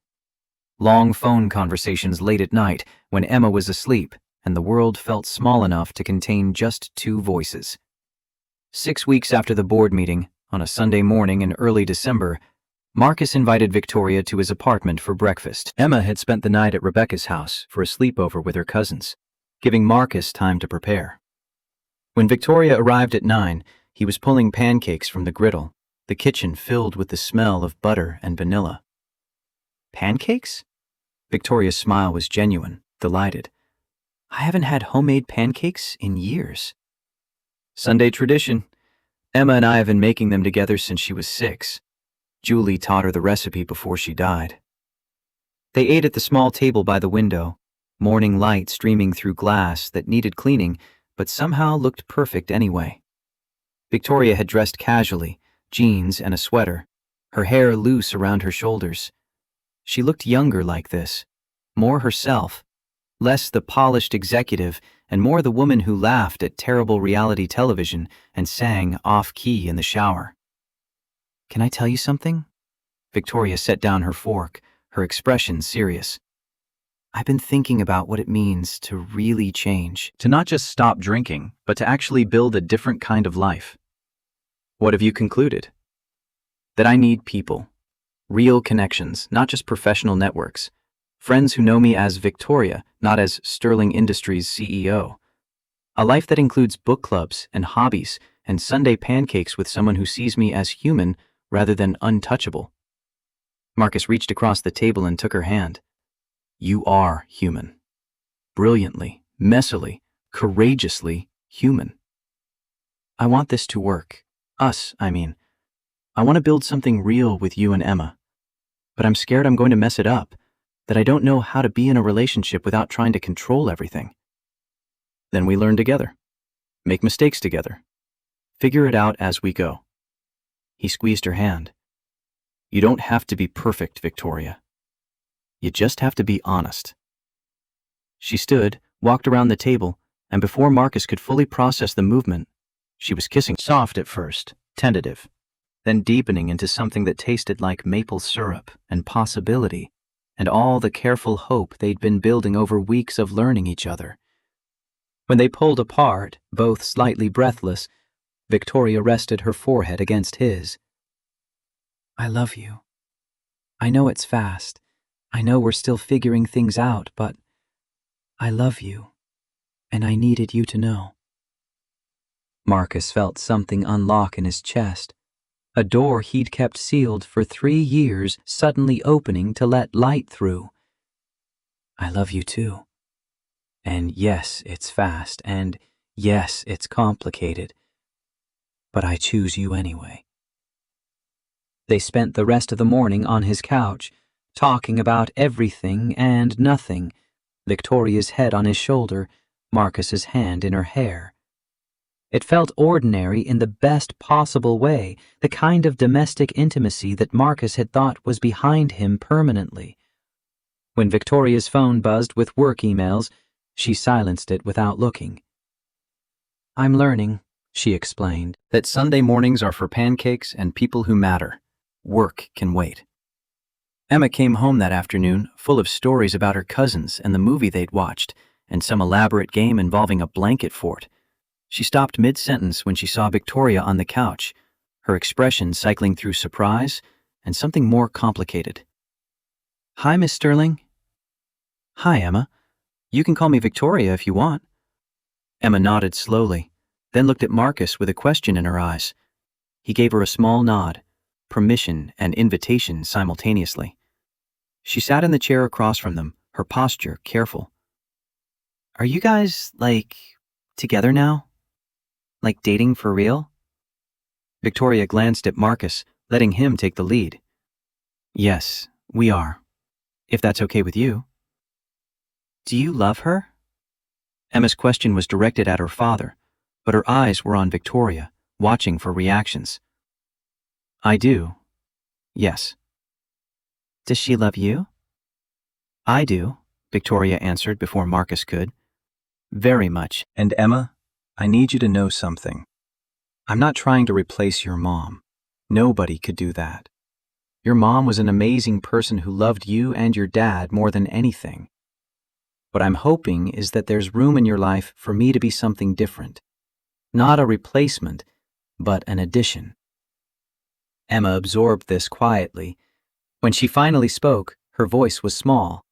Long phone conversations late at night when Emma was asleep and the world felt small enough to contain just 2 voices. 6 weeks after the board meeting, on a Sunday morning in early December, Marcus invited Victoria to his apartment for breakfast. Emma had spent the night at Rebecca's house for a sleepover with her cousins, giving Marcus time to prepare. When Victoria arrived at 9, he was pulling pancakes from the griddle, the kitchen filled with the smell of butter and vanilla. Pancakes? Victoria's smile was genuine, delighted. I haven't had homemade pancakes in years. Sunday tradition. Emma and I have been making them together since she was 6. Julie taught her the recipe before she died. They ate at the small table by the window, morning light streaming through glass that needed cleaning but somehow looked perfect anyway. Victoria had dressed casually, jeans and a sweater, her hair loose around her shoulders. She looked younger like this, more herself, less the polished executive and more the woman who laughed at terrible reality television and sang off-key in the shower. Can I tell you something? Victoria set down her fork, her expression serious. I've been thinking about what it means to really change. To not just stop drinking, but to actually build a different kind of life. What have you concluded? That I need people. Real connections, not just professional networks. Friends who know me as Victoria, not as Sterling Industries CEO. A life that includes book clubs and hobbies and Sunday pancakes with someone who sees me as human rather than untouchable. Marcus reached across the table and took her hand. You are human. Brilliantly, messily, courageously human. I want this to work. Us, I mean. I want to build something real with you and Emma. But I'm scared I'm going to mess it up, that I don't know how to be in a relationship without trying to control everything. Then we learn together. Make mistakes together. Figure it out as we go. He squeezed her hand. You don't have to be perfect, Victoria. You just have to be honest. She stood, walked around the table, and before Marcus could fully process the movement, she was kissing, soft at first, tentative, then deepening into something that tasted like maple syrup and possibility, and all the careful hope they'd been building over weeks of learning each other. When they pulled apart, both slightly breathless, Victoria rested her forehead against his. I love you. I know it's fast. I know we're still figuring things out, but I love you, and I needed you to know. Marcus felt something unlock in his chest, a door he'd kept sealed for 3 years suddenly opening to let light through. I love you too. And yes, it's fast, and yes, it's complicated, but I choose you anyway. They spent the rest of the morning on his couch, talking about everything and nothing, Victoria's head on his shoulder, Marcus's hand in her hair. It felt ordinary in the best possible way, the kind of domestic intimacy that Marcus had thought was behind him permanently. When Victoria's phone buzzed with work emails, she silenced it without looking. "I'm learning," she explained, "that Sunday mornings are for pancakes and people who matter. Work can wait." Emma came home that afternoon full of stories about her cousins and the movie they'd watched, and some elaborate game involving a blanket fort. She stopped mid-sentence when she saw Victoria on the couch, her expression cycling through surprise and something more complicated. "Hi, Miss Sterling." "Hi, Emma. You can call me Victoria if you want." Emma nodded slowly, then looked at Marcus with a question in her eyes. He gave her a small nod, permission and invitation simultaneously. She sat in the chair across from them, her posture careful. "Are you guys, together now? Like dating for real?" Victoria glanced at Marcus, letting him take the lead. "Yes, we are. If that's okay with you." "Do you love her?" Emma's question was directed at her father, but her eyes were on Victoria, watching for reactions. "I do. Yes." "Does she love you?" "I do," Victoria answered before Marcus could. "Very much. And Emma, I need you to know something. I'm not trying to replace your mom. Nobody could do that. Your mom was an amazing person who loved you and your dad more than anything. What I'm hoping is that there's room in your life for me to be something different. Not a replacement, but an addition." Emma absorbed this quietly. When she finally spoke, her voice was small.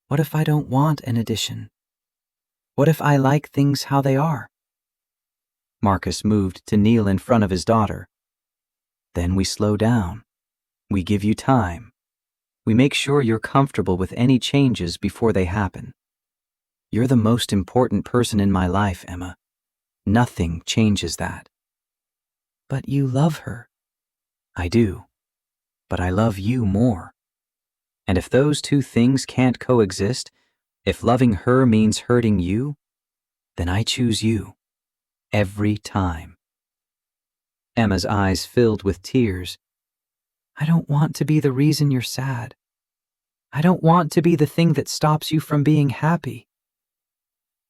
"What if I don't want an addition? What if I like things how they are?" Marcus moved to kneel in front of his daughter. "Then we slow down. We give you time. We make sure you're comfortable with any changes before they happen. You're the most important person in my life, Emma. Nothing changes that." "But you love her." "I do. But I love you more. And if those two things can't coexist, if loving her means hurting you, then I choose you. Every time." Emma's eyes filled with tears. "I don't want to be the reason you're sad. I don't want to be the thing that stops you from being happy."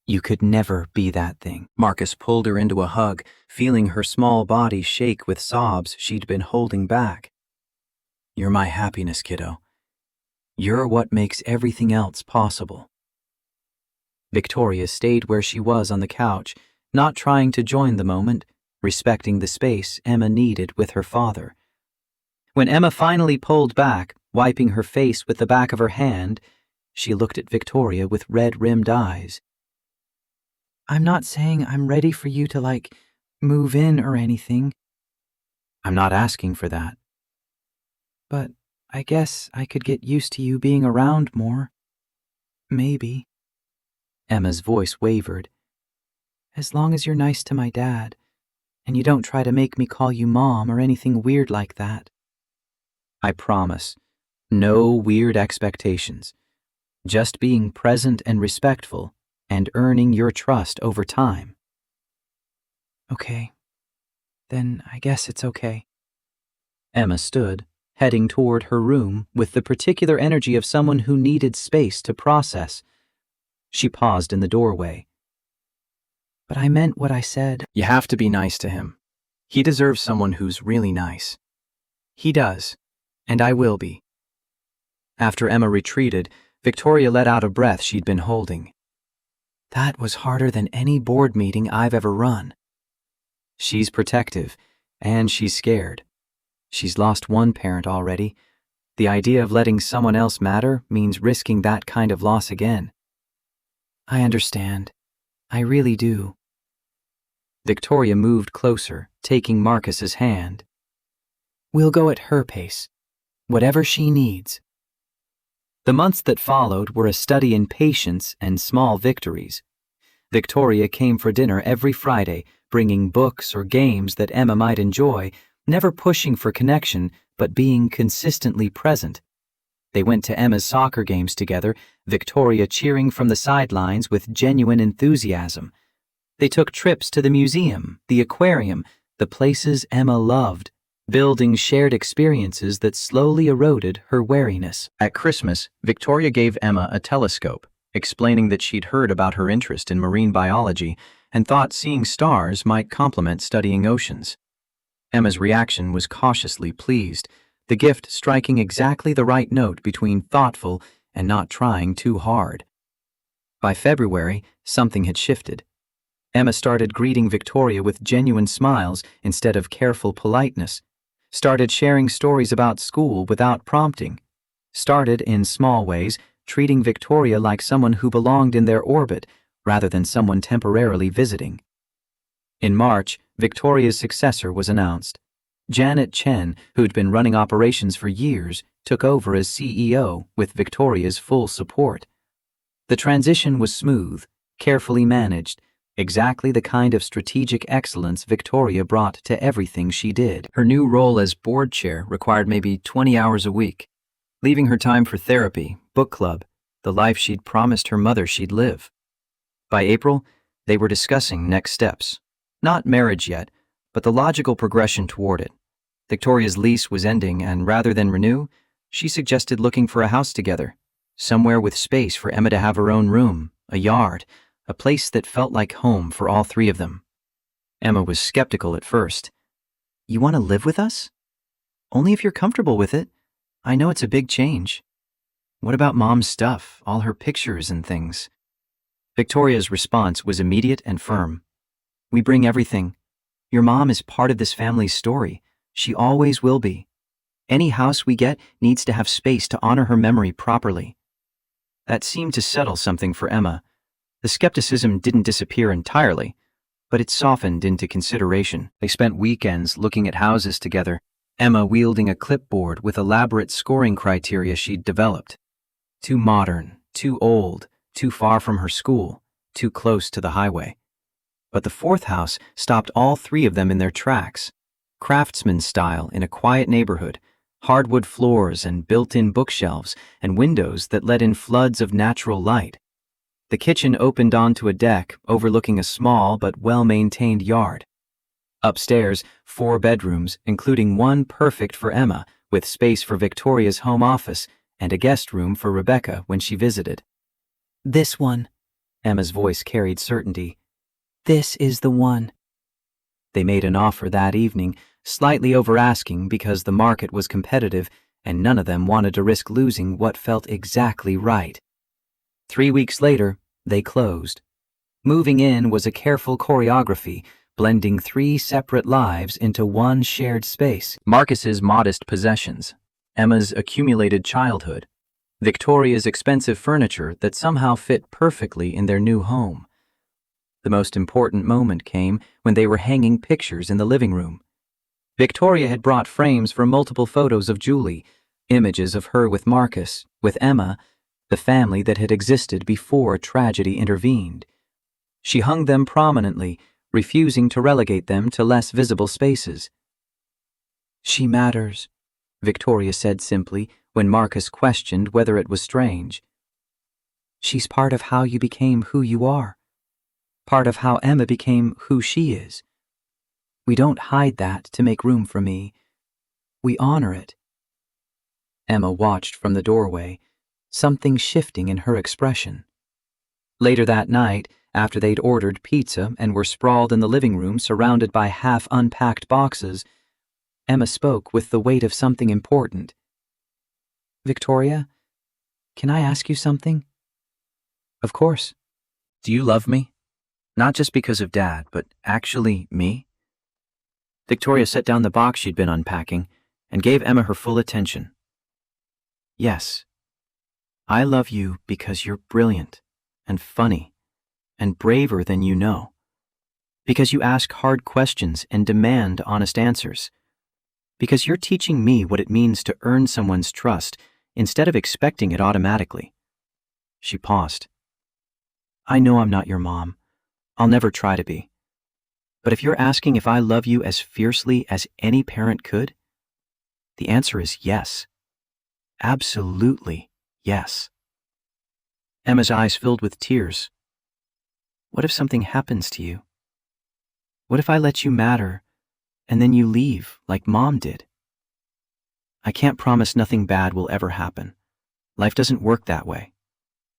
"You could never be that thing." Marcus pulled her into a hug, feeling her small body shake with sobs she'd been holding back. "You're my happiness, kiddo. You're what makes everything else possible." Victoria stayed where she was on the couch, not trying to join the moment, respecting the space Emma needed with her father. When Emma finally pulled back, wiping her face with the back of her hand, she looked at Victoria with red-rimmed eyes. "I'm not saying I'm ready for you to, move in or anything." "I'm not asking for that." "But I guess I could get used to you being around more. Maybe." Emma's voice wavered. "As long as you're nice to my dad, and you don't try to make me call you Mom or anything weird like that." "I promise. No weird expectations. Just being present and respectful, and earning your trust over time." "Okay. Then I guess it's okay." Emma stood, heading toward her room with the particular energy of someone who needed space to process. She paused in the doorway. "But I meant what I said." "You have to be nice to him. He deserves someone who's really nice." "He does, and I will be." After Emma retreated, Victoria let out a breath she'd been holding. "That was harder than any board meeting I've ever run." She's protective, and she's scared. She's lost one parent already. The idea of letting someone else matter means risking that kind of loss again. "I understand. I really do." Victoria moved closer, taking Marcus's hand. "We'll go at her pace. Whatever she needs." The months that followed were a study in patience and small victories. Victoria came for dinner every Friday, bringing books or games that Emma might enjoy, never pushing for connection, but being consistently present. They went to Emma's soccer games together, Victoria cheering from the sidelines with genuine enthusiasm. They took trips to the museum, the aquarium, the places Emma loved, building shared experiences that slowly eroded her wariness. At Christmas, Victoria gave Emma a telescope, explaining that she'd heard about her interest in marine biology and thought seeing stars might complement studying oceans. Emma's reaction was cautiously pleased, the gift striking exactly the right note between thoughtful and not trying too hard. By February, something had shifted. Emma started greeting Victoria with genuine smiles instead of careful politeness, started sharing stories about school without prompting, started, in small ways, treating Victoria like someone who belonged in their orbit rather than someone temporarily visiting. In March, Victoria's successor was announced. Janet Chen, who'd been running operations for years, took over as CEO with Victoria's full support. The transition was smooth, carefully managed, exactly the kind of strategic excellence Victoria brought to everything she did. Her new role as board chair required maybe 20 hours a week, leaving her time for therapy, book club, the life she'd promised her mother she'd live. By April, they were discussing next steps. Not marriage yet, but the logical progression toward it. Victoria's lease was ending, and rather than renew, she suggested looking for a house together, somewhere with space for Emma to have her own room, a yard, a place that felt like home for all three of them. Emma was skeptical at first. "You want to live with us? Only if you're comfortable with it. I know it's a big change. What about Mom's stuff, all her pictures and things?" Victoria's response was immediate and firm. "We bring everything. Your mom is part of this family's story. She always will be. Any house we get needs to have space to honor her memory properly." That seemed to settle something for Emma. The skepticism didn't disappear entirely, but it softened into consideration. They spent weekends looking at houses together, Emma wielding a clipboard with elaborate scoring criteria she'd developed. Too modern, too old, too far from her school, too close to the highway. But the fourth house stopped all three of them in their tracks. Craftsman style in a quiet neighborhood, hardwood floors and built-in bookshelves and windows that let in floods of natural light. The kitchen opened onto a deck overlooking a small but well-maintained yard. Upstairs, 4 bedrooms, including one perfect for Emma, with space for Victoria's home office and a guest room for Rebecca when she visited. "This one." Emma's voice carried certainty. "This is the one." They made an offer that evening, slightly over-asking because the market was competitive and none of them wanted to risk losing what felt exactly right. 3 weeks later, they closed. Moving in was a careful choreography, blending 3 separate lives into one shared space. Marcus's modest possessions, Emma's accumulated childhood, Victoria's expensive furniture that somehow fit perfectly in their new home. The most important moment came when they were hanging pictures in the living room. Victoria had brought frames for multiple photos of Julie, images of her with Marcus, with Emma, the family that had existed before tragedy intervened. She hung them prominently, refusing to relegate them to less visible spaces. "She matters," Victoria said simply when Marcus questioned whether it was strange. "She's part of how you became who you are, part of how Emma became who she is. We don't hide that to make room for me. We honor it." Emma watched from the doorway, something shifting in her expression. Later that night, after they'd ordered pizza and were sprawled in the living room surrounded by half-unpacked boxes, Emma spoke with the weight of something important. "Victoria, can I ask you something?" "Of course." "Do you love me? Not just because of Dad, but actually me?" Victoria set down the box she'd been unpacking and gave Emma her full attention. "Yes. I love you because you're brilliant and funny and braver than you know. Because you ask hard questions and demand honest answers. Because you're teaching me what it means to earn someone's trust instead of expecting it automatically." She paused. "I know I'm not your mom. I'll never try to be. But if you're asking if I love you as fiercely as any parent could, the answer is yes. Absolutely yes." Emma's eyes filled with tears. "What if something happens to you?" What if I let you matter, and then you leave, like Mom did? I can't promise nothing bad will ever happen. Life doesn't work that way.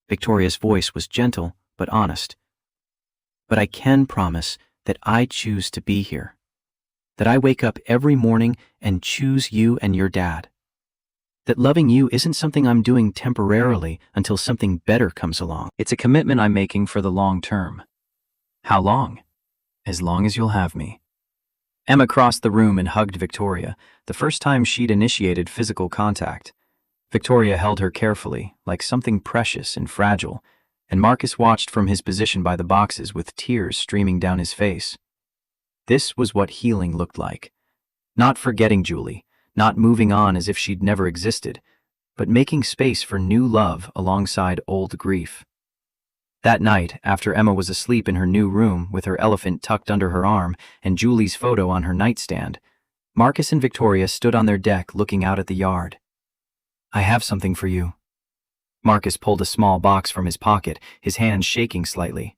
Victoria's voice was gentle, but honest. But I can promise that I choose to be here. That I wake up every morning and choose you and your dad. That loving you isn't something I'm doing temporarily until something better comes along. It's a commitment I'm making for the long term. How long? As long as you'll have me. Emma crossed the room and hugged Victoria, the first time she'd initiated physical contact. Victoria held her carefully, like something precious and fragile, and Marcus watched from his position by the boxes with tears streaming down his face. This was what healing looked like. Not forgetting Julie, not moving on as if she'd never existed, but making space for new love alongside old grief. That night, after Emma was asleep in her new room with her elephant tucked under her arm and Julie's photo on her nightstand, Marcus and Victoria stood on their deck looking out at the yard. I have something for you. Marcus pulled a small box from his pocket, his hand shaking slightly.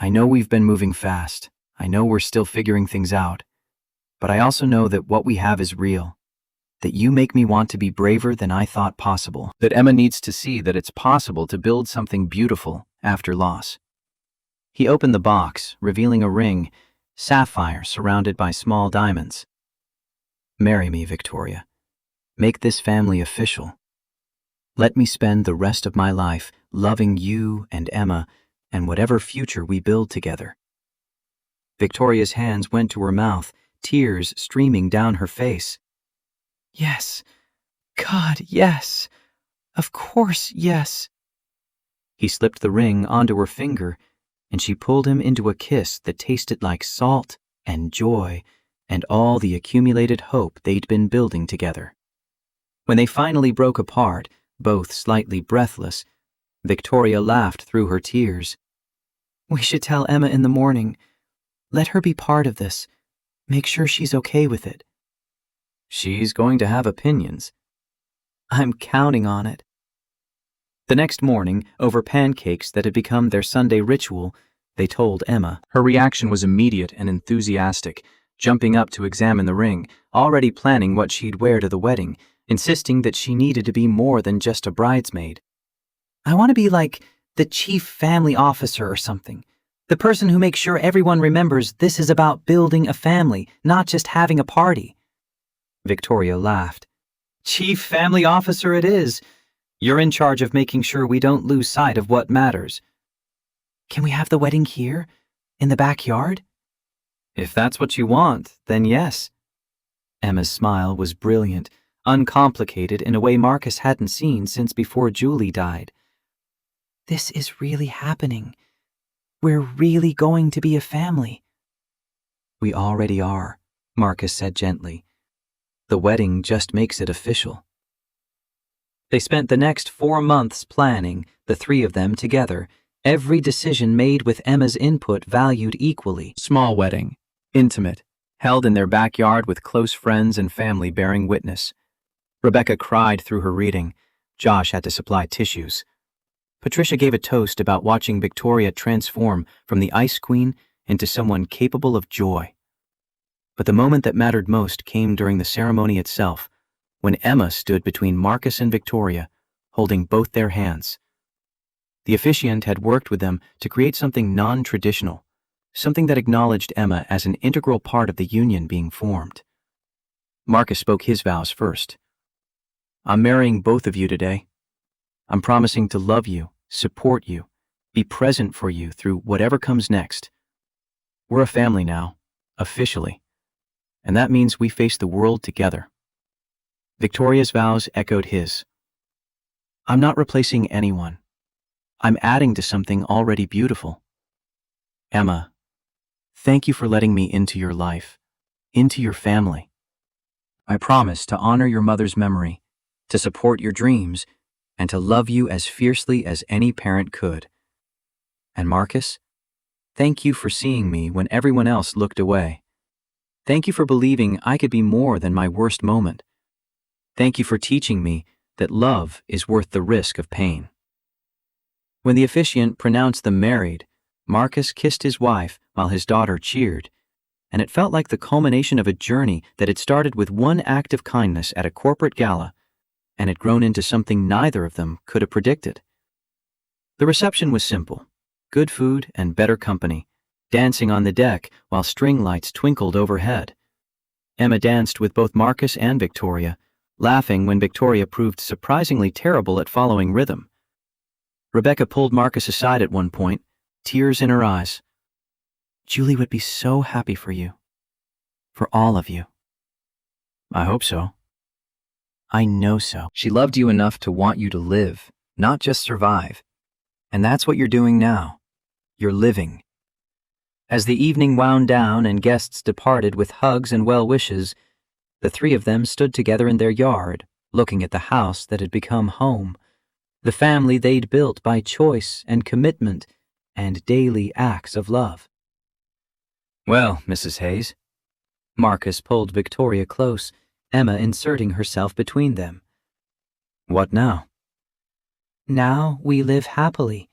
I know we've been moving fast. I know we're still figuring things out. But I also know that what we have is real. That you make me want to be braver than I thought possible. That Emma needs to see that it's possible to build something beautiful after loss. He opened the box, revealing a ring, sapphire surrounded by small diamonds. Marry me, Victoria. Make this family official. Let me spend the rest of my life loving you and Emma and whatever future we build together. Victoria's hands went to her mouth, tears streaming down her face. Yes. God, yes. Of course, yes. He slipped the ring onto her finger, and she pulled him into a kiss that tasted like salt and joy and all the accumulated hope they'd been building together. When they finally broke apart, both slightly breathless, Victoria laughed through her tears. We should tell Emma in the morning. Let her be part of this. Make sure she's okay with it. She's going to have opinions. I'm counting on it. The next morning, over pancakes that had become their Sunday ritual, they told Emma. Her reaction was immediate and enthusiastic, jumping up to examine the ring, already planning what she'd wear to the wedding, insisting that she needed to be more than just a bridesmaid. I want to be like the chief family officer or something. The person who makes sure everyone remembers this is about building a family, not just having a party. Victoria laughed. Chief family officer it is. You're in charge of making sure we don't lose sight of what matters. Can we have the wedding here? In the backyard? If that's what you want, then yes. Emma's smile was brilliant, uncomplicated in a way Marcus hadn't seen since before Julie died. This is really happening. We're really going to be a family. We already are, Marcus said gently. The wedding just makes it official. They spent the next 4 months planning, the three of them together, every decision made with Emma's input valued equally. Small wedding, intimate, held in their backyard with close friends and family bearing witness. Rebecca cried through her reading. Josh had to supply tissues. Patricia gave a toast about watching Victoria transform from the ice queen into someone capable of joy. But the moment that mattered most came during the ceremony itself, when Emma stood between Marcus and Victoria, holding both their hands. The officiant had worked with them to create something non-traditional, something that acknowledged Emma as an integral part of the union being formed. Marcus spoke his vows first. I'm marrying both of you today. I'm promising to love you, support you, be present for you through whatever comes next. We're a family now, officially, and that means we face the world together. Victoria's vows echoed his. I'm not replacing anyone. I'm adding to something already beautiful. Emma, thank you for letting me into your life, into your family. I promise to honor your mother's memory, to support your dreams, and to love you as fiercely as any parent could. And Marcus, thank you for seeing me when everyone else looked away. Thank you for believing I could be more than my worst moment. Thank you for teaching me that love is worth the risk of pain. When the officiant pronounced them married, Marcus kissed his wife while his daughter cheered, and it felt like the culmination of a journey that had started with one act of kindness at a corporate gala and had grown into something neither of them could have predicted. The reception was simple: good food and better company, dancing on the deck while string lights twinkled overhead. Emma danced with both Marcus and Victoria, laughing when Victoria proved surprisingly terrible at following rhythm. Rebecca pulled Marcus aside at one point, tears in her eyes. "Julie would be so happy for you. For all of you." "I hope so." "I know so. She loved you enough to want you to live, not just survive. And that's what you're doing now. You're living." As the evening wound down and guests departed with hugs and well wishes, the three of them stood together in their yard, looking at the house that had become home, the family they'd built by choice and commitment and daily acts of love. "Well, Mrs. Hayes." Marcus pulled Victoria close, Emma inserting herself between them. "What now?" "Now we live happily."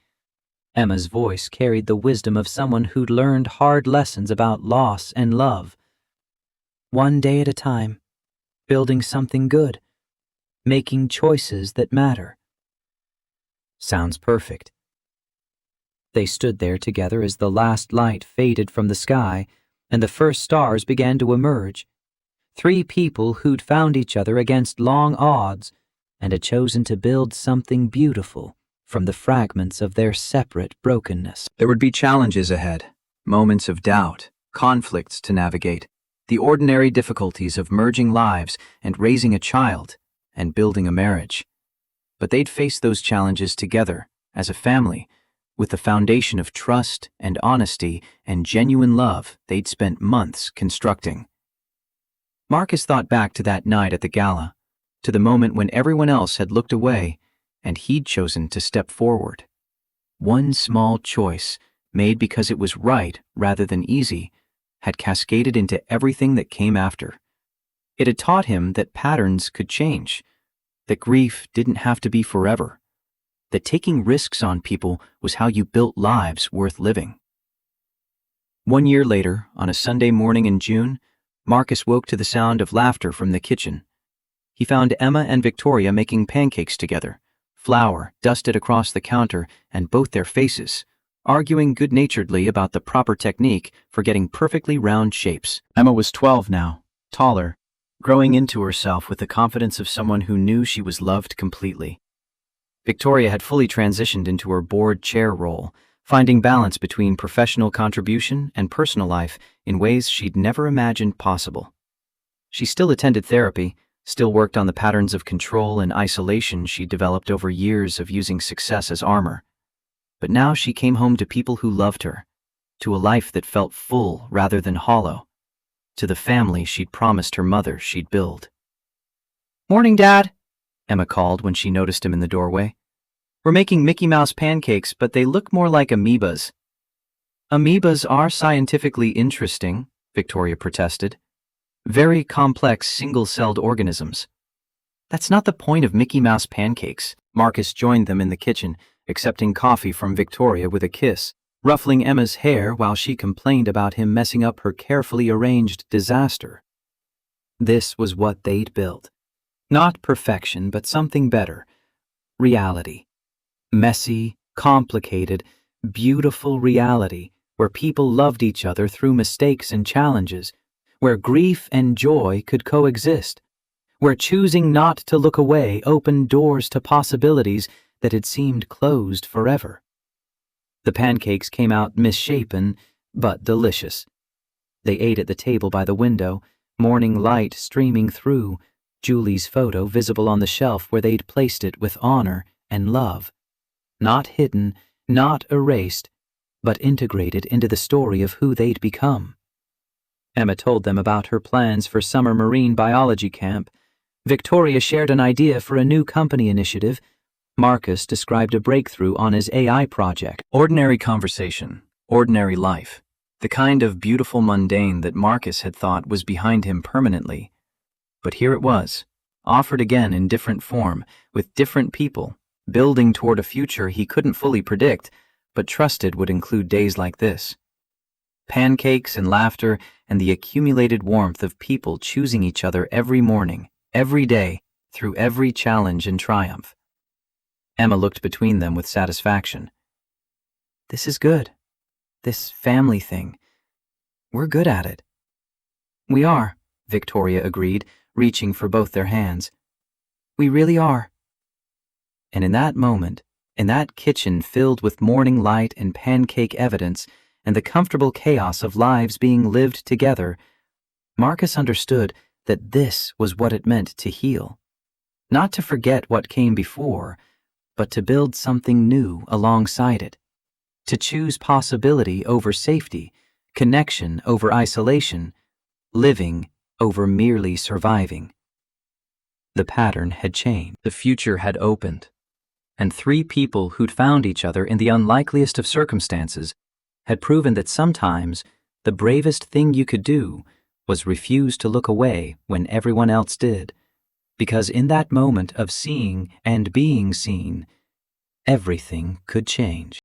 Emma's voice carried the wisdom of someone who'd learned hard lessons about loss and love. "One day at a time, building something good, making choices that matter." "Sounds perfect." They stood there together as the last light faded from the sky and the first stars began to emerge. Three people who'd found each other against long odds and had chosen to build something beautiful from the fragments of their separate brokenness. There would be challenges ahead, moments of doubt, conflicts to navigate, the ordinary difficulties of merging lives and raising a child and building a marriage. But they'd face those challenges together, as a family, with the foundation of trust and honesty and genuine love they'd spent months constructing. Marcus thought back to that night at the gala, to the moment when everyone else had looked away and he'd chosen to step forward. One small choice, made because it was right rather than easy, had cascaded into everything that came after. It had taught him that patterns could change, that grief didn't have to be forever, that taking risks on people was how you built lives worth living. 1 year later, on a Sunday morning in June, Marcus woke to the sound of laughter from the kitchen. He found Emma and Victoria making pancakes together, flour dusted across the counter and both their faces, arguing good-naturedly about the proper technique for getting perfectly round shapes. Emma was 12 now, taller, growing into herself with the confidence of someone who knew she was loved completely. Victoria had fully transitioned into her board chair role, finding balance between professional contribution and personal life in ways she'd never imagined possible. She still attended therapy, still worked on the patterns of control and isolation she'd developed over years of using success as armor. But now she came home to people who loved her, to a life that felt full rather than hollow, to the family she'd promised her mother she'd build. "Morning, Dad," Emma called when she noticed him in the doorway. "We're making Mickey Mouse pancakes, but they look more like amoebas." "Amoebas are scientifically interesting," Victoria protested. "Very complex single-celled organisms." "That's not the point of Mickey Mouse pancakes." Marcus joined them in the kitchen, accepting coffee from Victoria with a kiss, ruffling Emma's hair while she complained about him messing up her carefully arranged disaster. This was what they'd built. Not perfection, but something better. Reality. Messy, complicated, beautiful reality where people loved each other through mistakes and challenges, where grief and joy could coexist, where choosing not to look away opened doors to possibilities that had seemed closed forever. The pancakes came out misshapen, but delicious. They ate at the table by the window, morning light streaming through, Julie's photo visible on the shelf where they'd placed it with honor and love. Not hidden, not erased, but integrated into the story of who they'd become. Emma told them about her plans for summer marine biology camp. Victoria shared an idea for a new company initiative. Marcus described a breakthrough on his AI project. Ordinary conversation, ordinary life, the kind of beautiful mundane that Marcus had thought was behind him permanently. But here it was, offered again in different form, with different people, building toward a future he couldn't fully predict, but trusted would include days like this. pancakes and laughter, and the accumulated warmth of people choosing each other every morning, every day, through every challenge and triumph. Emma looked between them with satisfaction. This is good. This family thing. We're good at it. We are, Victoria agreed, reaching for both their hands. We really are. And in that moment, in that kitchen filled with morning light and pancake evidence and the comfortable chaos of lives being lived together, Marcus understood that this was what it meant to heal. Not to forget what came before, but to build something new alongside it. To choose possibility over safety, connection over isolation, living over merely surviving. The pattern had changed. The future had opened. And three people who'd found each other in the unlikeliest of circumstances had proven that sometimes the bravest thing you could do was refuse to look away when everyone else did, because in that moment of seeing and being seen, everything could change.